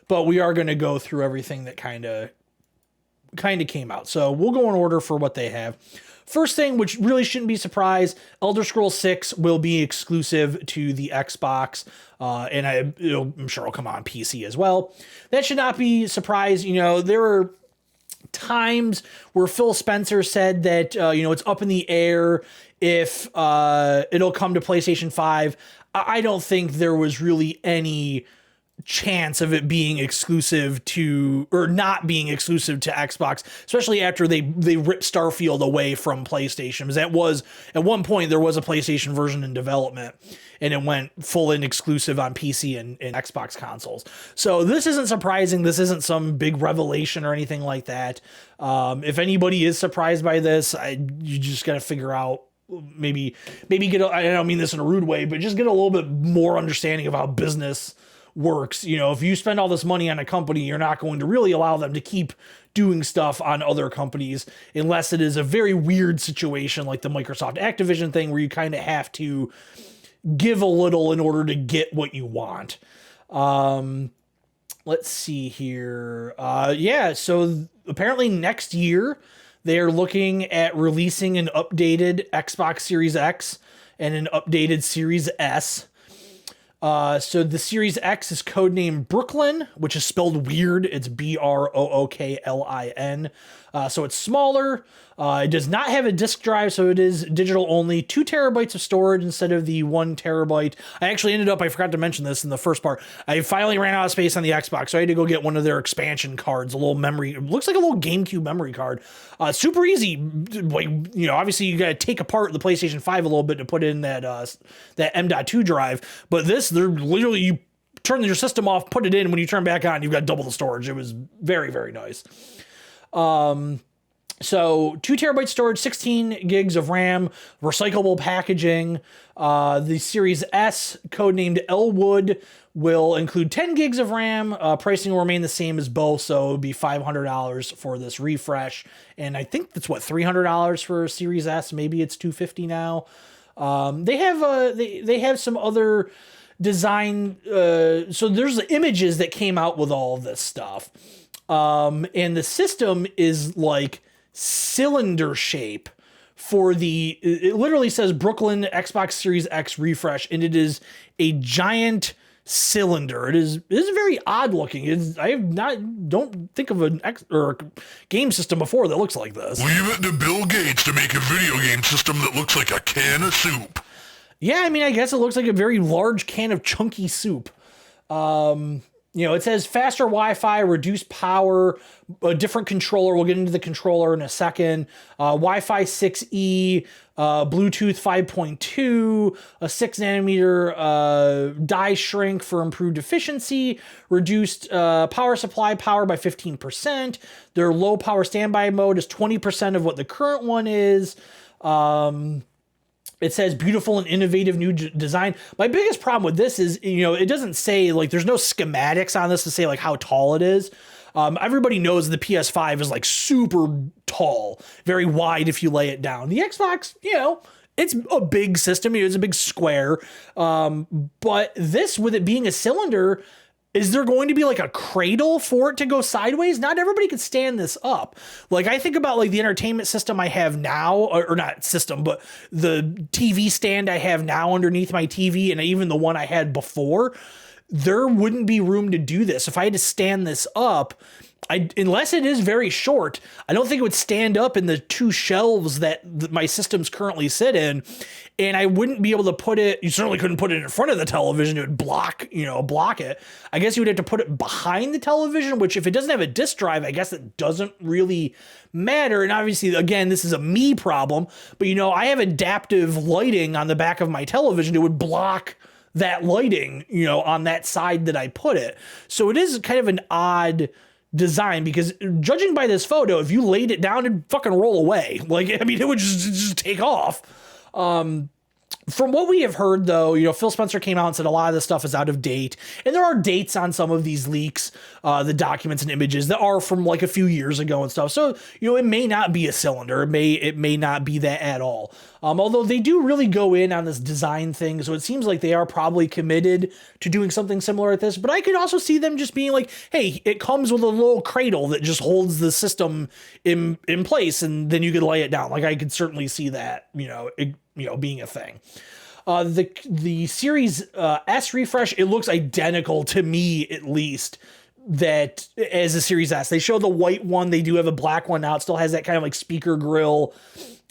but we are going to go through everything that kind of came out. So we'll go in order for what they have. First thing, which really shouldn't be a surprise, Elder Scrolls 6 will be exclusive to the Xbox, and I'm sure it'll come on PC as well. That should not be a surprise. There were times where Phil Spencer said that, it's up in the air if it'll come to PlayStation 5. I don't think there was really any chance of it being exclusive to, or not being exclusive to Xbox, especially after they ripped Starfield away from PlayStation. Because that was, at one point, there was a PlayStation version in development, and it went full in exclusive on PC and Xbox consoles. So this isn't surprising. This isn't some big revelation or anything like that. If anybody is surprised by this, you just got to figure out, maybe get, I don't mean this in a rude way, but just get a little bit more understanding of how business works. If you spend all this money on a company, you're not going to really allow them to keep doing stuff on other companies unless it is a very weird situation like the Microsoft Activision thing where you kind of have to give a little in order to get what you want. Let's see here. So apparently next year they're looking at releasing an updated Xbox Series X and an updated Series S. So the Series X is codenamed Brooklyn, which is spelled weird. It's Brooklin. So it's smaller. It does not have a disk drive, so it is digital only. 2 terabytes of storage instead of the 1 terabyte. I forgot to mention this in the first part. I finally ran out of space on the Xbox, so I had to go get one of their expansion cards, a little memory. It looks like a little GameCube memory card. Super easy. Obviously you got to take apart the PlayStation 5 a little bit to put in that M.2 drive. But they're literally, you turn your system off, put it in, when you turn back on, you've got double the storage. It was very, very nice. So 2 terabyte storage, 16 gigs of RAM, recyclable packaging. The Series S, codenamed Elwood, will include 10 gigs of RAM. Pricing will remain the same as both, so it would be $500 for this refresh. And I think that's $300 for Series S. Maybe it's $250 now. They have some other design. So there's images that came out with all of this stuff. And the system is like cylinder shape for it literally says Brooklyn Xbox Series X refresh, and it is a giant cylinder. It is very odd looking. Don't think of a game system before that looks like this. Leave it to Bill Gates to make a video game system that looks like a can of soup. Yeah, I guess it looks like a very large can of chunky soup. It says faster Wi-Fi, reduced power, a different controller. We'll get into the controller in a second. Wi-Fi 6E, Bluetooth 5.2, a 6 nanometer die shrink for improved efficiency, reduced power supply power by 15%. Their low power standby mode is 20% of what the current one is. It says beautiful and innovative new design. My biggest problem with this is, it doesn't say, there's no schematics on this to say how tall it is. Everybody knows the PS5 is super tall, very wide if you lay it down. The Xbox, it's a big system. It's a big square. But this, with it being a cylinder, is there going to be a cradle for it to go sideways? Not everybody can stand this up. I think about the entertainment system I have now, or not system, but the TV stand I have now underneath my TV, and even the one I had before. there wouldn't be room to do this. If I had to stand this up, unless it is very short, I don't think it would stand up in the 2 shelves that my systems currently sit in. And I wouldn't be able to put it, you certainly couldn't put it in front of the television. It would block it. I guess you would have to put it behind the television, which if it doesn't have a disk drive, I guess it doesn't really matter. And obviously, again, this is a me problem, but I have adaptive lighting on the back of my television. It would block that lighting, on that side that I put it. So it is kind of an odd design, because judging by this photo, if you laid it down, it'd fucking roll away. It would just take off. From what we have heard, though, Phil Spencer came out and said a lot of this stuff is out of date. And there are dates on some of these leaks, the documents and images that are from a few years ago and stuff. So, it may not be a cylinder. It may not be that at all. Although they do really go in on this design thing. So it seems like they are probably committed to doing something similar at this. But I could also see them just being like, hey, it comes with a little cradle that just holds the system in place. And then you could lay it down. I could certainly see that, being a thing. The Series S refresh, it looks identical to me, at least, that as a Series S. They show the white one. They do have a black one now. It still has that kind of speaker grill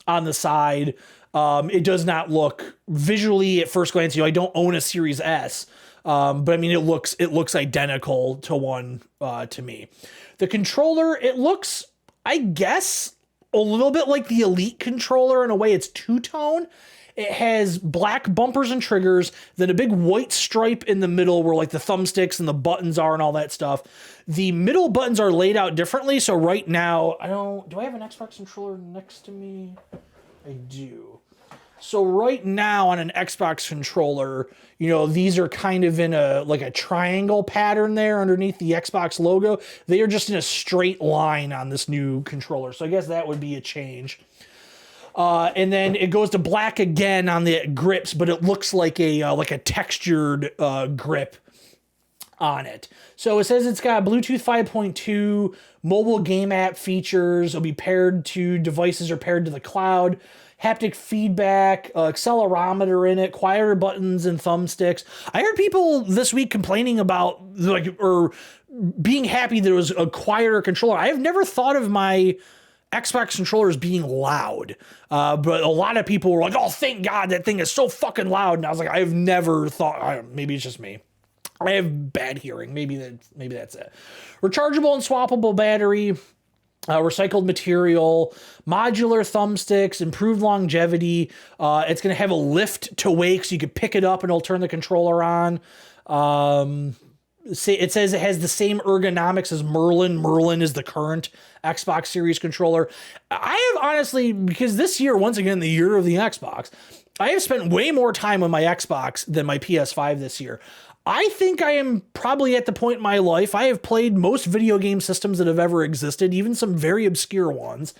on the side. It does not look visually at first glance. I don't own a Series S, but it looks identical to one to me. The controller, it looks, I guess, a little bit like the Elite controller in a way. It's two-tone. It has black bumpers and triggers, then a big white stripe in the middle where the thumbsticks and the buttons are and all that stuff. The middle buttons are laid out differently. So right now, do I have an Xbox controller next to me? I do. So right now on an Xbox controller, these are kind of in a triangle pattern there underneath the Xbox logo. They are just in a straight line on this new controller. So I guess that would be a change. And then it goes to black again on the grips, but it looks like a textured grip on it. So it says it's got Bluetooth 5.2, mobile game app features. It'll be paired to devices or paired to the cloud. Haptic feedback, accelerometer in it, quieter buttons and thumbsticks. I heard people this week complaining about or being happy that it was a quieter controller. I have never thought of my Xbox controllers being loud, but a lot of people were like, "Oh, thank God that thing is so fucking loud." And I was like, I've never thought. Maybe it's just me. I have bad hearing. Maybe that's it. Rechargeable and swappable battery. Recycled material, modular thumbsticks, improved longevity. It's going to have a lift to wake, so you can pick it up and it'll turn the controller on. It says it has the same ergonomics as Merlin. Merlin is the current Xbox Series controller. I have honestly, because this year, once again, the year of the Xbox, I have spent way more time on my Xbox than my PS5 this year. I think I am probably at the point in my life, I have played most video game systems that have ever existed, even some very obscure ones.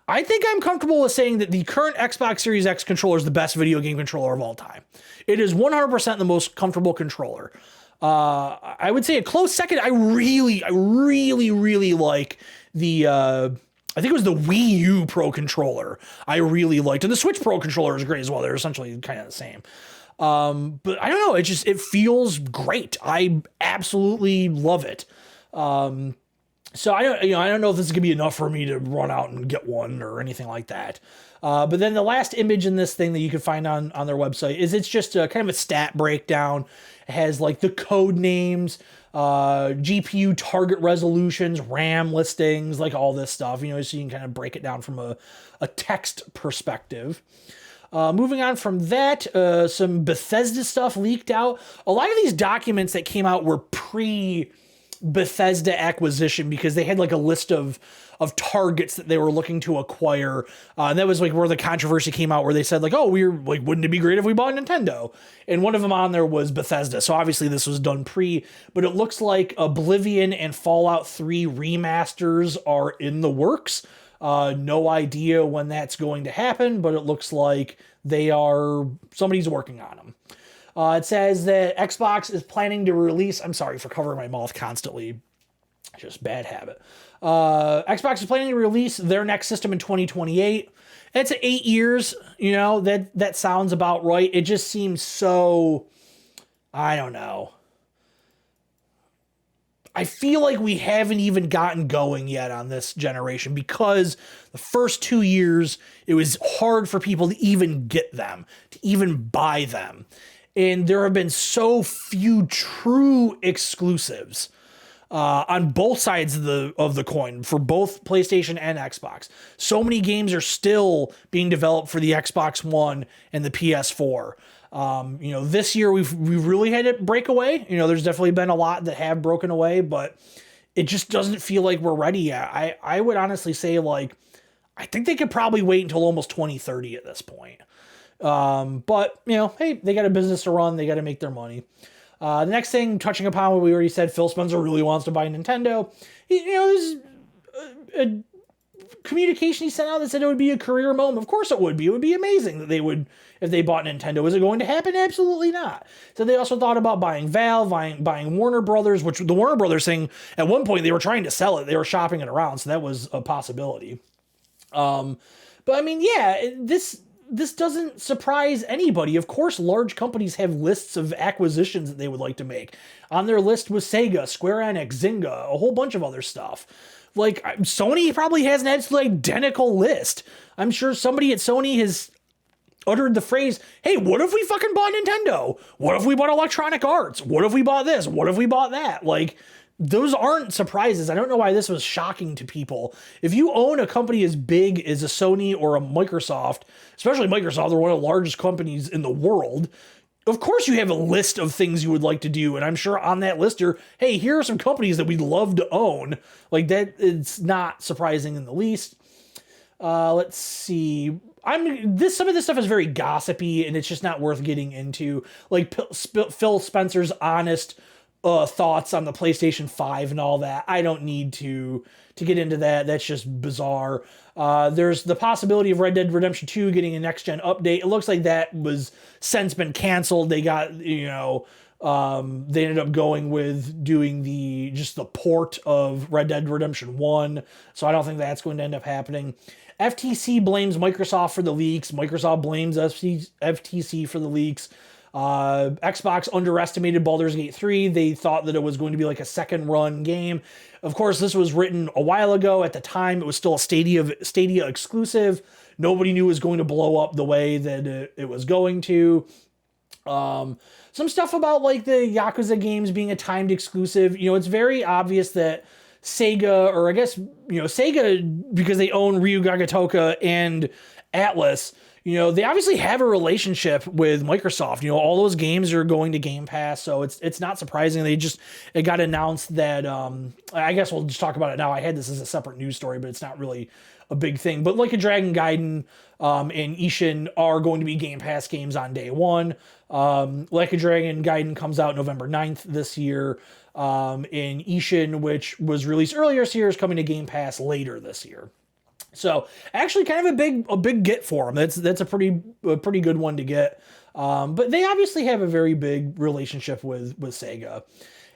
I think I'm comfortable with saying that the current Xbox Series X controller is the best video game controller of all time. It is 100% the most comfortable controller. I would say a close second. I really like the, I think it was the Wii U Pro controller. I really liked, and the Switch Pro controller is great as well. They're essentially kind of the same. But I don't know. It feels great. I absolutely love it. So I don't know if this is gonna be enough for me to run out and get one or anything like that. But then the last image in this thing that you can find on their website is it's just a kind of a stat breakdown. It has the code names, GPU target resolutions, RAM listings, all this stuff, so you can kind of break it down from a text perspective. Moving on from that, some Bethesda stuff leaked out. A lot of these documents that came out were pre-Bethesda acquisition because they had a list of targets that they were looking to acquire. And that was where the controversy came out, where they said oh, we're wouldn't it be great if we bought Nintendo? And one of them on there was Bethesda. So obviously this was done but it looks like Oblivion and Fallout 3 remasters are in the works. No idea when that's going to happen, but it looks like somebody's working on them. It says that Xbox is planning to release, I'm sorry for covering my mouth constantly, just bad habit. Xbox is planning to release their next system in 2028. It's 8 years, that sounds about right. It just seems so, I don't know. I feel like we haven't even gotten going yet on this generation because the first 2 years, it was hard for people to even get them, to even buy them. And there have been so few true exclusives on both sides of the coin for both PlayStation and Xbox. So many games are still being developed for the Xbox One and the PS4. This year we've really had it break away. There's definitely been a lot that have broken away, but it just doesn't feel like we're ready yet. I would honestly say, like, I think they could probably wait until almost 2030 at this point. But hey, they got a business to run. They got to make their money. The next thing, touching upon what we already said, Phil Spencer really wants to buy Nintendo. There's a communication he sent out that said it would be a career moment. Of course it would be. It would be amazing that they would, if they bought Nintendo. Is it going to happen? Absolutely not. So they also thought about buying Valve, buying Warner Brothers, which the Warner Brothers thing, at one point they were trying to sell it. They were shopping it around, so that was a possibility. But I mean, yeah, this doesn't surprise anybody. Of course, large companies have lists of acquisitions that they would like to make. On their list was Sega, Square Enix, Zynga, a whole bunch of other stuff. Like, Sony probably has an absolutely identical list. I'm sure somebody at Sony has uttered the phrase, hey, what if we fucking bought Nintendo? What if we bought Electronic Arts? What if we bought this? What if we bought that? Like, those aren't surprises. I don't know why this was shocking to people. If you own a company as big as a Sony or a Microsoft, especially Microsoft, they're one of the largest companies in the world, of course you have a list of things you would like to do. And I'm sure on that list are, hey, here are some companies that we'd love to own. Like, that, it's not surprising in the least. Let's see. Some of this stuff is very gossipy and it's just not worth getting into. Like Phil Spencer's honest thoughts on the PlayStation 5 and all that. I don't need to get into that. That's just bizarre. There's the possibility of Red Dead Redemption 2 getting a next-gen update. It looks like that was since been canceled. They got, they ended up going with doing the port of Red Dead Redemption 1. So I don't think that's going to end up happening. FTC blames Microsoft for the leaks. Microsoft blames FTC for the leaks. Xbox underestimated Baldur's Gate 3. They thought that it was going to be like a second run game. Of course, this was written a while ago. At the time, it was still a Stadia exclusive. Nobody knew it was going to blow up the way that it was going to. Some stuff about like the Yakuza games being a timed exclusive. It's very obvious that Sega, or I guess, Sega, because they own Ryu Gagatoka and Atlas, they obviously have a relationship with Microsoft. All those games are going to Game Pass, so it's not surprising. It got announced that, I guess we'll just talk about it now. I had this as a separate news story, but it's not really a big thing. But like A Dragon Gaiden and Ishin are going to be Game Pass games on day one. Like A Dragon Gaiden comes out November 9th this year. In Ishin, which was released earlier this year, is coming to Game Pass later this year. So actually kind of a big get for them. That's a pretty good one to get. But they obviously have a very big relationship with Sega.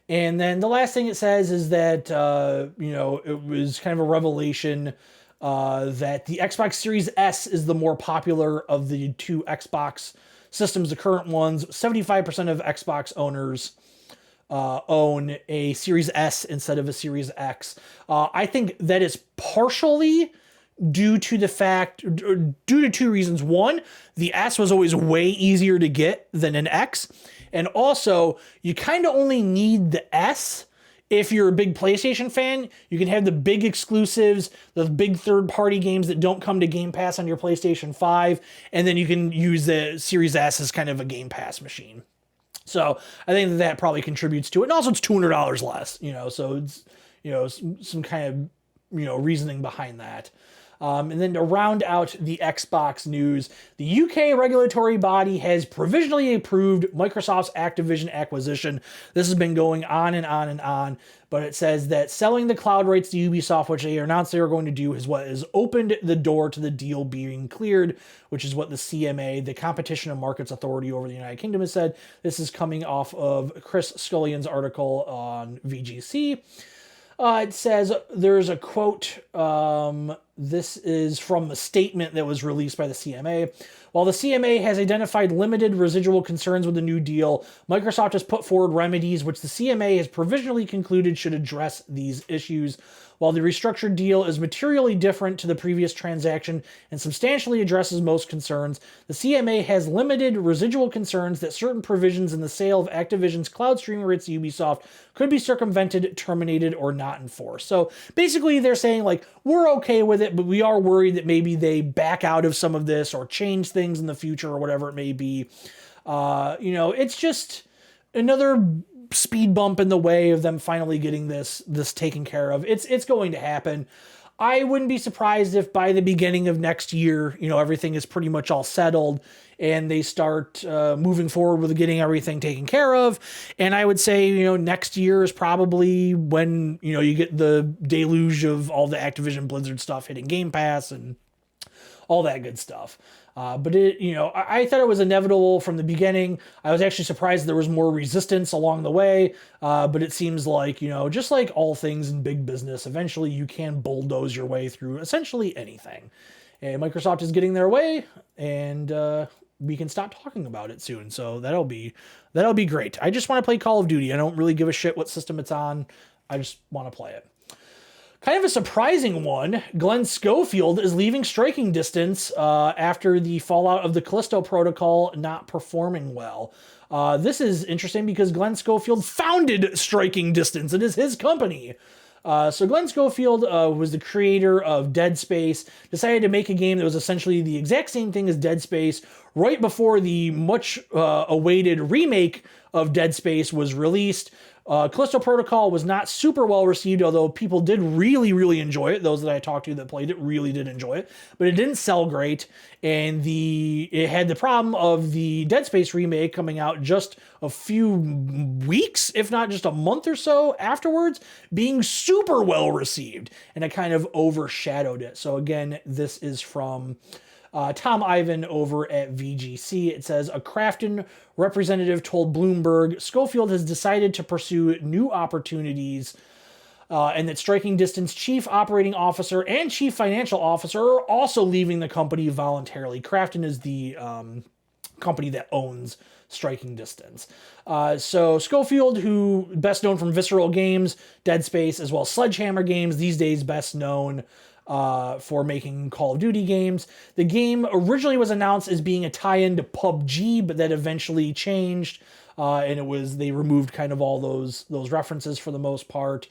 And then the last thing it says is that, it was kind of a revelation that the Xbox Series S is the more popular of the two Xbox systems, the current ones. 75% of Xbox owners own a Series S instead of a Series X. I think that is partially due to two reasons. One, the S was always way easier to get than an X. And also, you kind of only need the S if you're a big PlayStation fan. You can have the big exclusives, the big third-party games that don't come to Game Pass on your PlayStation 5, and then you can use the Series S as kind of a Game Pass machine. So I think that probably contributes to it. And also it's $200 less, so it's, some kind of, reasoning behind that. And then to round out the Xbox news, the UK regulatory body has provisionally approved Microsoft's Activision acquisition. This has been going on and on and on, but it says that selling the cloud rights to Ubisoft, which they announced they were going to do, is what has opened the door to the deal being cleared, which is what the CMA, the Competition and Markets Authority over the United Kingdom, has said. This is coming off of Chris Scullion's article on VGC. It says there's a quote. This is from the statement that was released by the CMA. While the CMA has identified limited residual concerns with the new deal, Microsoft has put forward remedies which the CMA has provisionally concluded should address these issues. While the restructured deal is materially different to the previous transaction and substantially addresses most concerns, the CMA has limited residual concerns that certain provisions in the sale of Activision's cloud streaming rights to Ubisoft could be circumvented, terminated, or not enforced. So basically they're saying, like, we're okay with it, but we are worried that maybe they back out of some of this or change things in the future or whatever it may be. It's just another speed bump in the way of them finally getting this taken care of. It's going to happen. I wouldn't be surprised if by the beginning of next year, everything is pretty much all settled and they start moving forward with getting everything taken care of. And I would say, next year is probably when, you get the deluge of all the Activision Blizzard stuff hitting Game Pass and all that good stuff. But I thought it was inevitable from the beginning. I was actually surprised there was more resistance along the way. But it seems like, just like all things in big business, eventually you can bulldoze your way through essentially anything. And Microsoft is getting their way, and we can stop talking about it soon. So that'll be great. I just want to play Call of Duty. I don't really give a shit what system it's on. I just want to play it. Kind of a surprising one, Glen Schofield is leaving striking distance after the fallout of the Callisto Protocol not performing well. This is interesting because Glen Schofield founded Striking Distance. It is his company. So Glen Schofield was the creator of Dead Space, decided to make a game that was essentially the exact same thing as Dead Space right before the much awaited remake of Dead Space was released. Callisto Protocol was not super well received, although people did really, really enjoy it. Those that I talked to that played it really did enjoy it, but it didn't sell great. And it had the problem of the Dead Space remake coming out just a few weeks, if not just a month or so afterwards, being super well received. And it kind of overshadowed it. So again, this is from Tom Ivan over at VGC. It says, a Crafton representative told Bloomberg Schofield has decided to pursue new opportunities and that Striking Distance chief operating officer and chief financial officer are also leaving the company voluntarily. Crafton is the company that owns Striking Distance. So Schofield, who best known from Visceral Games, Dead Space, as well as Sledgehammer Games, these days best known for making Call of Duty games. The game originally was announced as being a tie-in to PUBG, but that eventually changed, and they removed kind of all those references for the most part.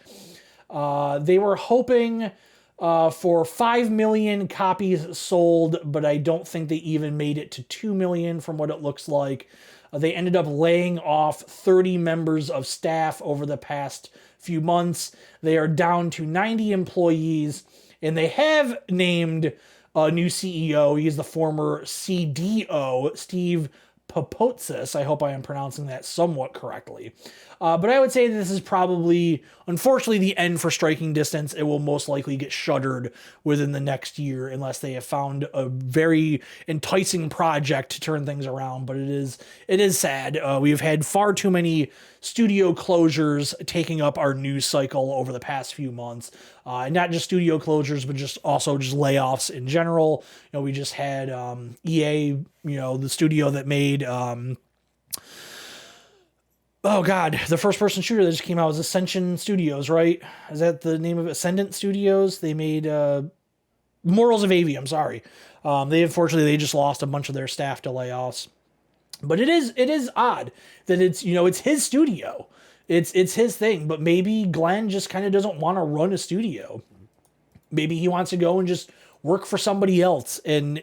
They were hoping for 5 million copies sold, but I don't think they even made it to 2 million from what it looks like. They ended up laying off 30 members of staff over the past few months. They are down to 90 employees. And they have named a new CEO. He's the former CDO, Steve Popotsis. I hope I am pronouncing that somewhat correctly. But I would say this is probably, unfortunately, the end for Striking Distance. It will most likely get shuttered within the next year unless they have found a very enticing project to turn things around. But it is sad. We've had far too many studio closures taking up our news cycle over the past few months. And not just studio closures, but just layoffs in general. We just had EA, the studio that made the first-person shooter that just came out was Ascension Studios, right? Is that the name of it? Ascendant Studios? They made Morals of Avium, sorry. They just lost a bunch of their staff to layoffs. But it is odd that it's his studio. It's his thing, but maybe Glenn just kind of doesn't want to run a studio. Maybe he wants to go and just work for somebody else and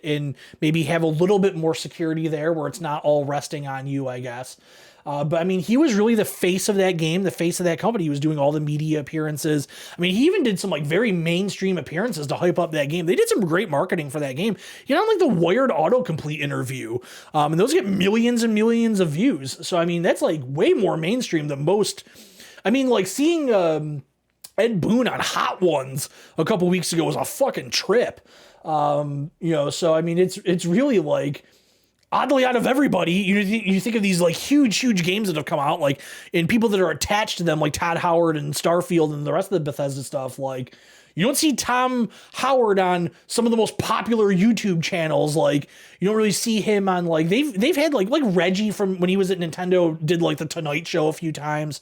maybe have a little bit more security there where it's not all resting on you, I guess. But I mean, he was really the face of that game, the face of that company. He was doing all the media appearances. I mean, he even did some very mainstream appearances to hype up that game. They did some great marketing for that game. The Wired autocomplete interview. And those get millions and millions of views. So, I mean, that's way more mainstream than most. I mean, seeing Ed Boon on Hot Ones a couple weeks ago was a fucking trip. So, I mean, it's really oddly out of everybody, you think of these huge games that have come out, and people that are attached to them, like Todd Howard and Starfield and the rest of the Bethesda stuff, You don't see Tom Howard on some of the most popular YouTube channels. Like, you don't really see him on, like, they've had like Reggie from when he was at Nintendo did like the Tonight Show a few times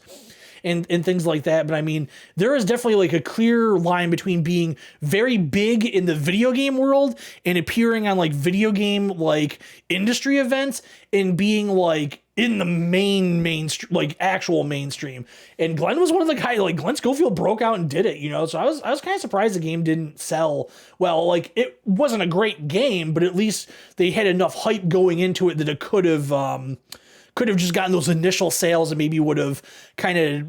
and things like that. But I mean, there is definitely like a clear line between being very big in the video game world and appearing on like video game like industry events and being like in the mainstream, like actual mainstream. And Glenn was one of the guys, like Glen Schofield broke out and did it, you know? So I was kind of surprised the game didn't sell well. Like, it wasn't a great game, but at least they had enough hype going into it that it could have just gotten those initial sales and maybe would have kind of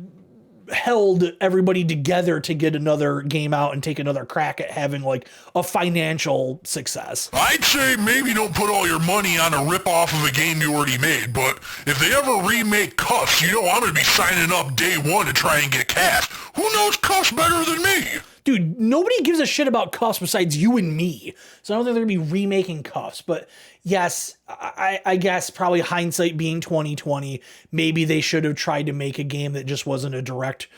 held everybody together to get another game out and take another crack at having like a financial success. I'd say maybe don't put all your money on a rip-off of a game you already made, but if they ever remake Cuffs, you know I'm going to be signing up day one to try and get cash. Who knows Cuffs better than me? Dude, nobody gives a shit about Cuffs besides you and me. So I don't think they're going to be remaking Cuffs. But yes, I guess probably hindsight being 2020, maybe they should have tried to make a game that just wasn't a direct...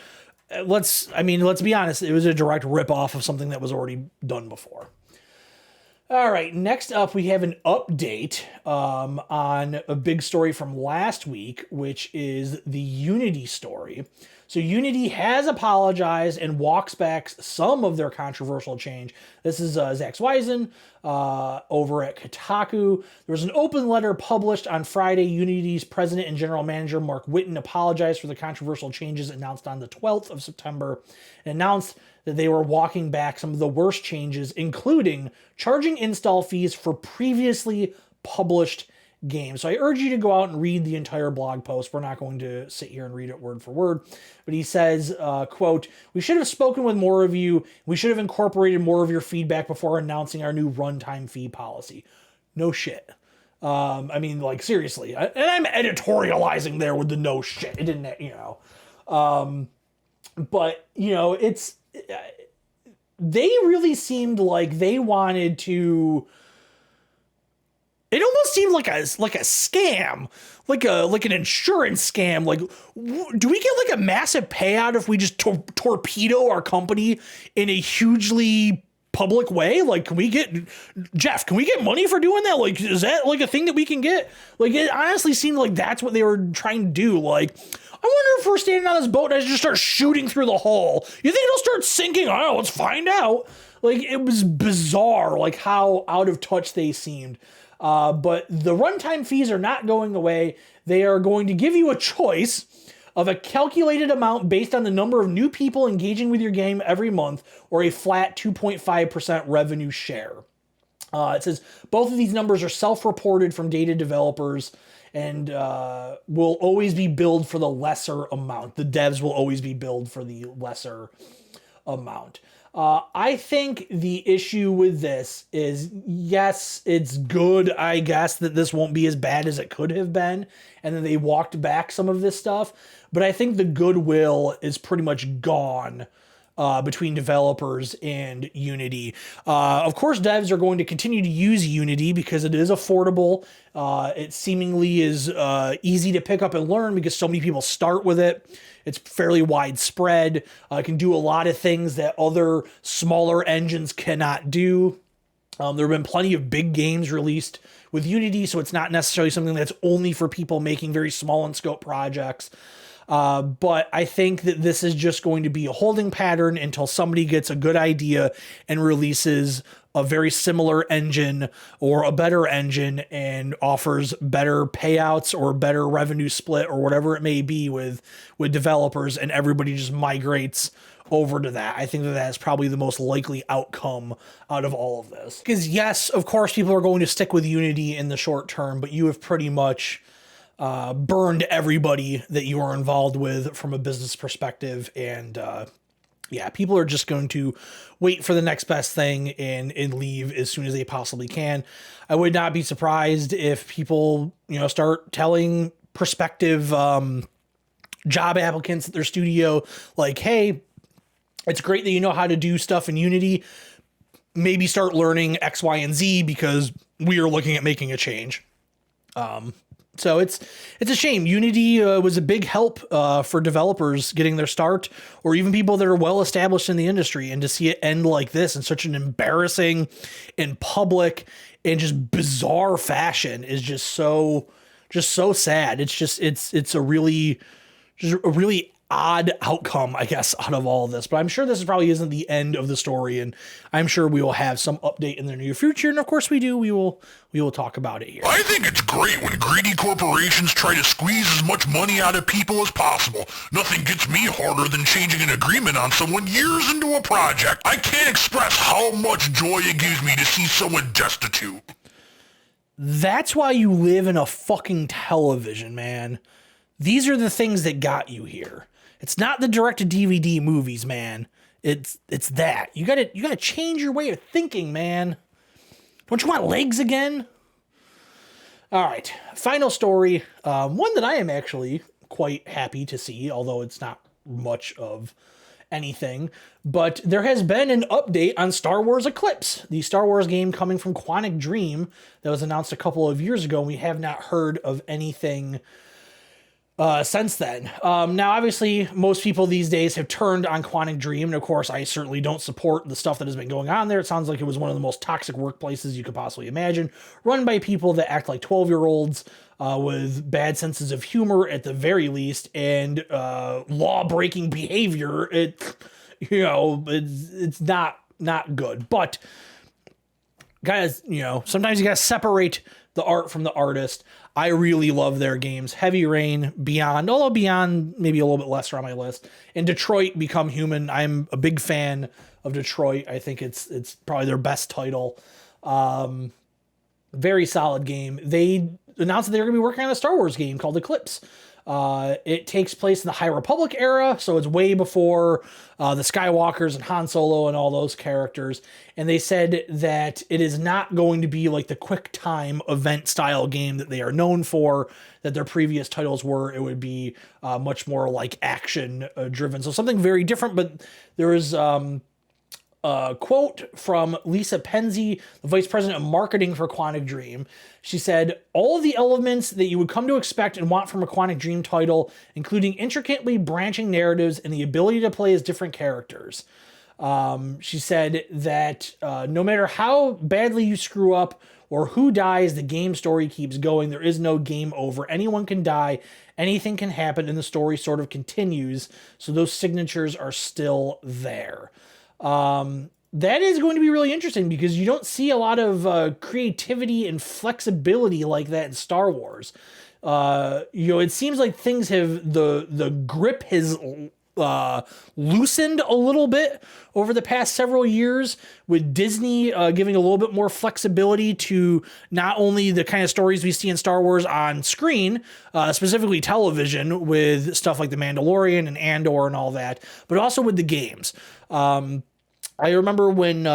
let's be honest, it was a direct rip-off of something that was already done before. All right, next up we have an update on a big story from last week, which is the Unity story. So Unity has apologized and walks back some of their controversial change. This is Zach Swisen over at Kotaku. There was an open letter published on Friday. Unity's president and general manager, Mark Whitten, apologized for the controversial changes announced on the 12th of September and announced that they were walking back some of the worst changes, including charging install fees for previously published games. So I urge you to go out and read the entire blog post. We're not going to sit here and read it word for word, but he says, quote, "We should have spoken with more of you. We should have incorporated more of your feedback before announcing our new runtime fee policy." No shit. I mean, like, seriously. And I'm editorializing there with the no shit. It didn't, you know. But, you know, they really seemed like they wanted to... It almost seemed like a scam, like an insurance scam. Like, do we get like a massive payout if we just torpedo our company in a hugely public way? Like, can we get money for doing that? Like, is that like a thing that we can get? Like, it honestly seemed like that's what they were trying to do. Like, I wonder if we're standing on this boat and I just start shooting through the hull. You think it'll start sinking? I don't know. Let's find out. Like, it was bizarre, like how out of touch they seemed. But the runtime fees are not going away. They are going to give you a choice of a calculated amount based on the number of new people engaging with your game every month, or a flat 2.5% revenue share. It says both of these numbers are self-reported from data developers and will always be billed for the lesser amount. The devs will always be billed for the lesser amount. I think the issue with this is, yes, it's good, I guess, that this won't be as bad as it could have been, and then they walked back some of this stuff, but I think the goodwill is pretty much gone between developers and Unity. Of course, devs are going to continue to use Unity because it is affordable. It seemingly is easy to pick up and learn because so many people start with it. It's fairly widespread. It can do a lot of things that other smaller engines cannot do. There have been plenty of big games released with Unity, so it's not necessarily something that's only for people making very small in scope projects. But I think that this is just going to be a holding pattern until somebody gets a good idea and releases a very similar engine or a better engine and offers better payouts or better revenue split or whatever it may be with developers, and everybody just migrates over to that. I think that that's probably the most likely outcome out of all of this. Because yes, of course, people are going to stick with Unity in the short term, but you have pretty much burned everybody that you are involved with from a business perspective. And yeah, people are just going to wait for the next best thing and leave as soon as they possibly can. I would not be surprised if people, you know, start telling prospective job applicants at their studio, like, hey, it's great that you know how to do stuff in Unity. Maybe start learning X, Y, and Z because we are looking at making a change. So it's a shame. Unity was a big help for developers getting their start, or even people that are well established in the industry, and to see it end like this in such an embarrassing and public and just bizarre fashion is just so sad. It's a really odd outcome, I guess, out of all of this. But I'm sure this probably isn't the end of the story, and I'm sure we will have some update in the near future. And of course we do. We will talk about it here. I think it's great when greedy corporations try to squeeze as much money out of people as possible. Nothing gets me harder than changing an agreement on someone years into a project. I can't express how much joy it gives me to see someone destitute. That's why you live in a fucking television, man. These are the things that got you here. It's not the direct-to-DVD movies, man. It's that. You gotta change your way of thinking, man. Don't you want legs again? All right, final story. One that I am actually quite happy to see, although it's not much of anything. But there has been an update on Star Wars Eclipse, the Star Wars game coming from Quantic Dream that was announced a couple of years ago. And we have not heard of anything since then. Now, obviously, most people these days have turned on Quantic Dream, and of course, I certainly don't support the stuff that has been going on there. It sounds like it was one of the most toxic workplaces you could possibly imagine, run by people that act like 12-year-olds with bad senses of humor at the very least, and law-breaking behavior. It's not good. But guys, sometimes you gotta separate the art from the artist. I really love their games. Heavy Rain, Beyond, although Beyond maybe a little bit lesser on my list. And Detroit Become Human. I'm a big fan of Detroit. I think it's probably their best title. Very solid game. They announced that they're going to be working on a Star Wars game called Eclipse. It takes place in the High Republic era, so it's way before the Skywalkers and Han Solo and all those characters. And they said that it is not going to be like the quick time event style game that they are known for, that their previous titles were. It would be much more like action driven. So something very different, but there is a quote from Lisa Penzi, the vice president of marketing for Quantic Dream. She said, all of the elements that you would come to expect and want from a Quantic Dream title, including intricately branching narratives and the ability to play as different characters. She said that no matter how badly you screw up or who dies, the game story keeps going. There is no game over. Anyone can die. Anything can happen, and the story sort of continues. So those signatures are still there. That is going to be really interesting because you don't see a lot of creativity and flexibility like that in Star Wars. It seems like things have the grip has loosened a little bit over the past several years, with Disney giving a little bit more flexibility to not only the kind of stories we see in Star Wars on screen, specifically television, with stuff like The Mandalorian and Andor and all that, but also with the games. I remember when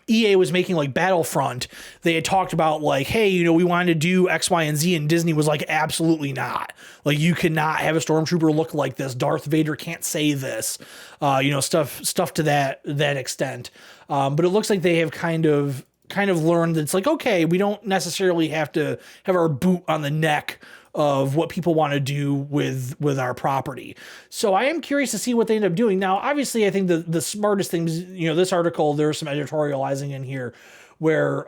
EA was making like Battlefront, they had talked about like, hey, we wanted to do X, Y, and Z, and Disney was like, absolutely not. Like, you cannot have a stormtrooper look like this. Darth Vader can't say this. Stuff to that extent. But it looks like they have kind of learned that it's like, okay, we don't necessarily have to have our boot on the neck of what people want to do with our property. So I am curious to see what they end up doing. Now, obviously, I think the smartest things, this article, there's some editorializing in here where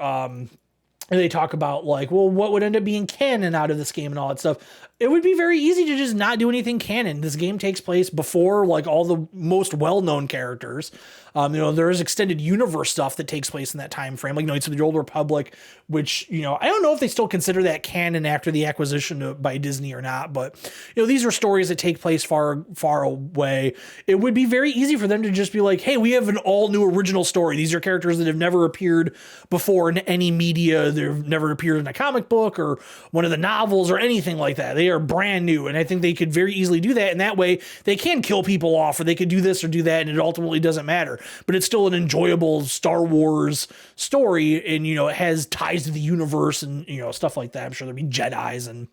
they talk about like, well, what would end up being canon out of this game and all that stuff. It would be very easy to just not do anything canon. This game takes place before like all the most well-known characters. There is extended universe stuff that takes place in that time frame, like Knights of the Old Republic, which, I don't know if they still consider that canon after the acquisition by Disney or not, but these are stories that take place far, far away. It would be very easy for them to just be like, hey, we have an all new original story. These are characters that have never appeared before in any media. They've never appeared in a comic book or one of the novels or anything like that. They are brand new. And I think they could very easily do that. And that way they can kill people off, or they could do this or do that. And it ultimately doesn't matter. But it's still an enjoyable Star Wars story, and it has ties to the universe and stuff like that. I'm sure there'll be Jedis and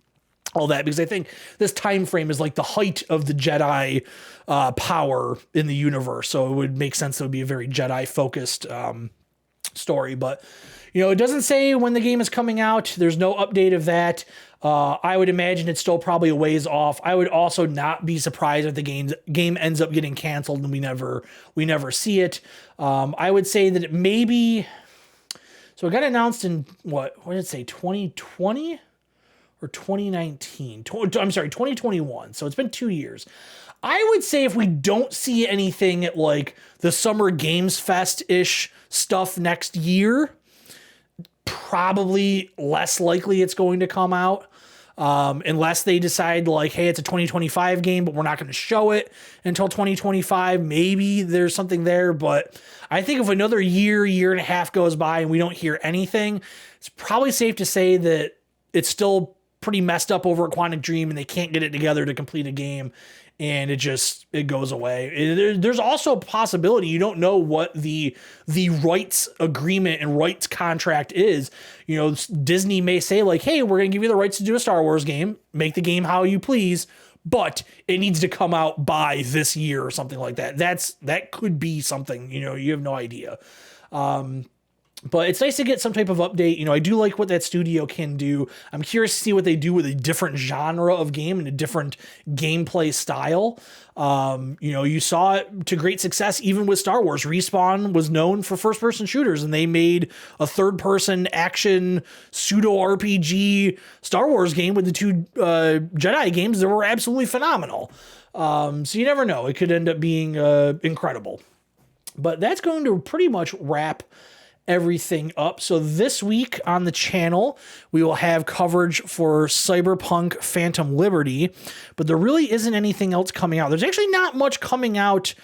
all that, because I think this time frame is like the height of the Jedi power in the universe. So it would make sense that it would be a very Jedi focused story. But it doesn't say when the game is coming out. There's no update of that. I would imagine it's still probably a ways off. I would also not be surprised if the game ends up getting canceled and we never see it. I would say that it maybe. So it got announced in what did it say? 2020 or 2019? I'm sorry, 2021. So it's been 2 years. I would say if we don't see anything at like the Summer Games Fest-ish stuff next year, probably less likely it's going to come out. Unless they decide like, hey, it's a 2025 game, but we're not going to show it until 2025. Maybe there's something there, but I think if another year and a half goes by and we don't hear anything, it's probably safe to say that it's still pretty messed up over at Quantic Dream and they can't get it together to complete a game. And it goes away. There's also a possibility you don't know what the rights agreement and rights contract is. Disney may say like, hey, we're going to give you the rights to do a Star Wars game, make the game how you please, but it needs to come out by this year or something like that. That could be something, you have no idea. But it's nice to get some type of update. I do like what that studio can do. I'm curious to see what they do with a different genre of game and a different gameplay style. You saw it to great success even with Star Wars. Respawn was known for first-person shooters, and they made a third-person action pseudo-RPG Star Wars game with the two Jedi games that were absolutely phenomenal. So you never know. It could end up being incredible. But that's going to pretty much wrap everything up. So this week on the channel, we will have coverage for Cyberpunk Phantom Liberty, but there really isn't anything else coming out. There's actually not much coming out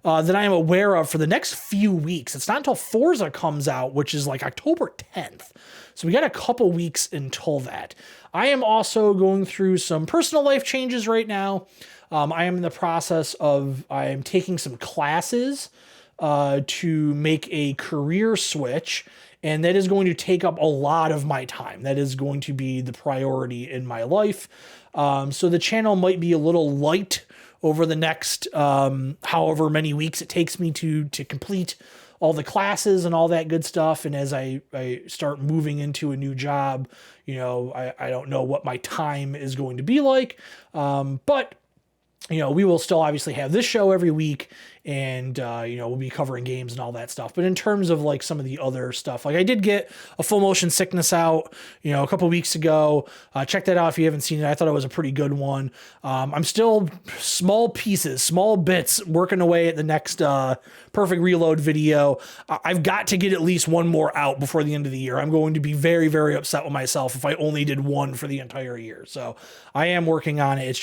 that I am aware of for the next few weeks. It's not until Forza comes out, which is like October 10th. So we got a couple weeks until that. I am also going through some personal life changes right now. I am in the process of, I am taking some classes to make a career switch, and that is going to take up a lot of my time. That is going to be the priority in my life. So the channel might be a little light over the next however many weeks it takes me to complete all the classes and all that good stuff. And as I start moving into a new job, I don't know what my time is going to be like. But we will still obviously have this show every week, and, we'll be covering games and all that stuff. But in terms of like some of the other stuff, like I did get a Full Motion Sickness out, a couple weeks ago. Check that out if you haven't seen it. I thought it was a pretty good one. I'm still small bits working away at the next Perfect Reload video. I've got to get at least one more out before the end of the year. I'm going to be very, very upset with myself if I only did one for the entire year. So I am working on it. It's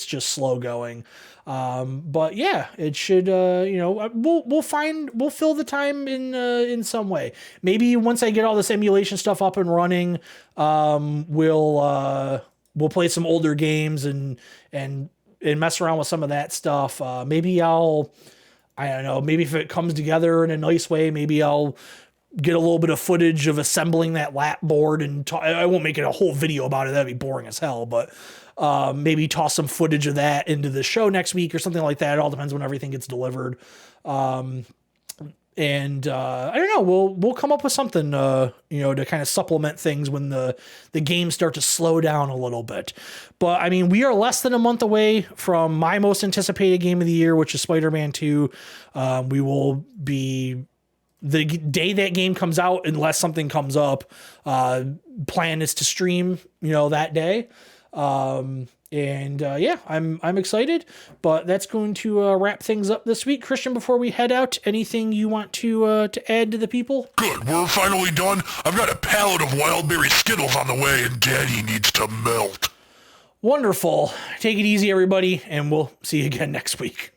just slow going. But yeah, it should, we'll fill the time in some way. Maybe once I get all this emulation stuff up and running, we'll play some older games and mess around with some of that stuff. Maybe I don't know, maybe if it comes together in a nice way, maybe I'll get a little bit of footage of assembling that lap board and I won't make it a whole video about it. That'd be boring as hell, but maybe toss some footage of that into the show next week or something like that. It all depends when everything gets delivered. I don't know, we'll come up with something, to kind of supplement things when the games start to slow down a little bit. But I mean, we are less than a month away from my most anticipated game of the year, which is Spider-Man 2. We will be, the day that game comes out, unless something comes up, plan is to stream, that day. I'm excited, but that's going to wrap things up this week. Christian, before we head out, anything you want to add to the people? Good, we're finally done. I've got a pallet of Wildberry Skittles on the way, and Daddy needs to melt. Wonderful. Take it easy, everybody, and we'll see you again next week.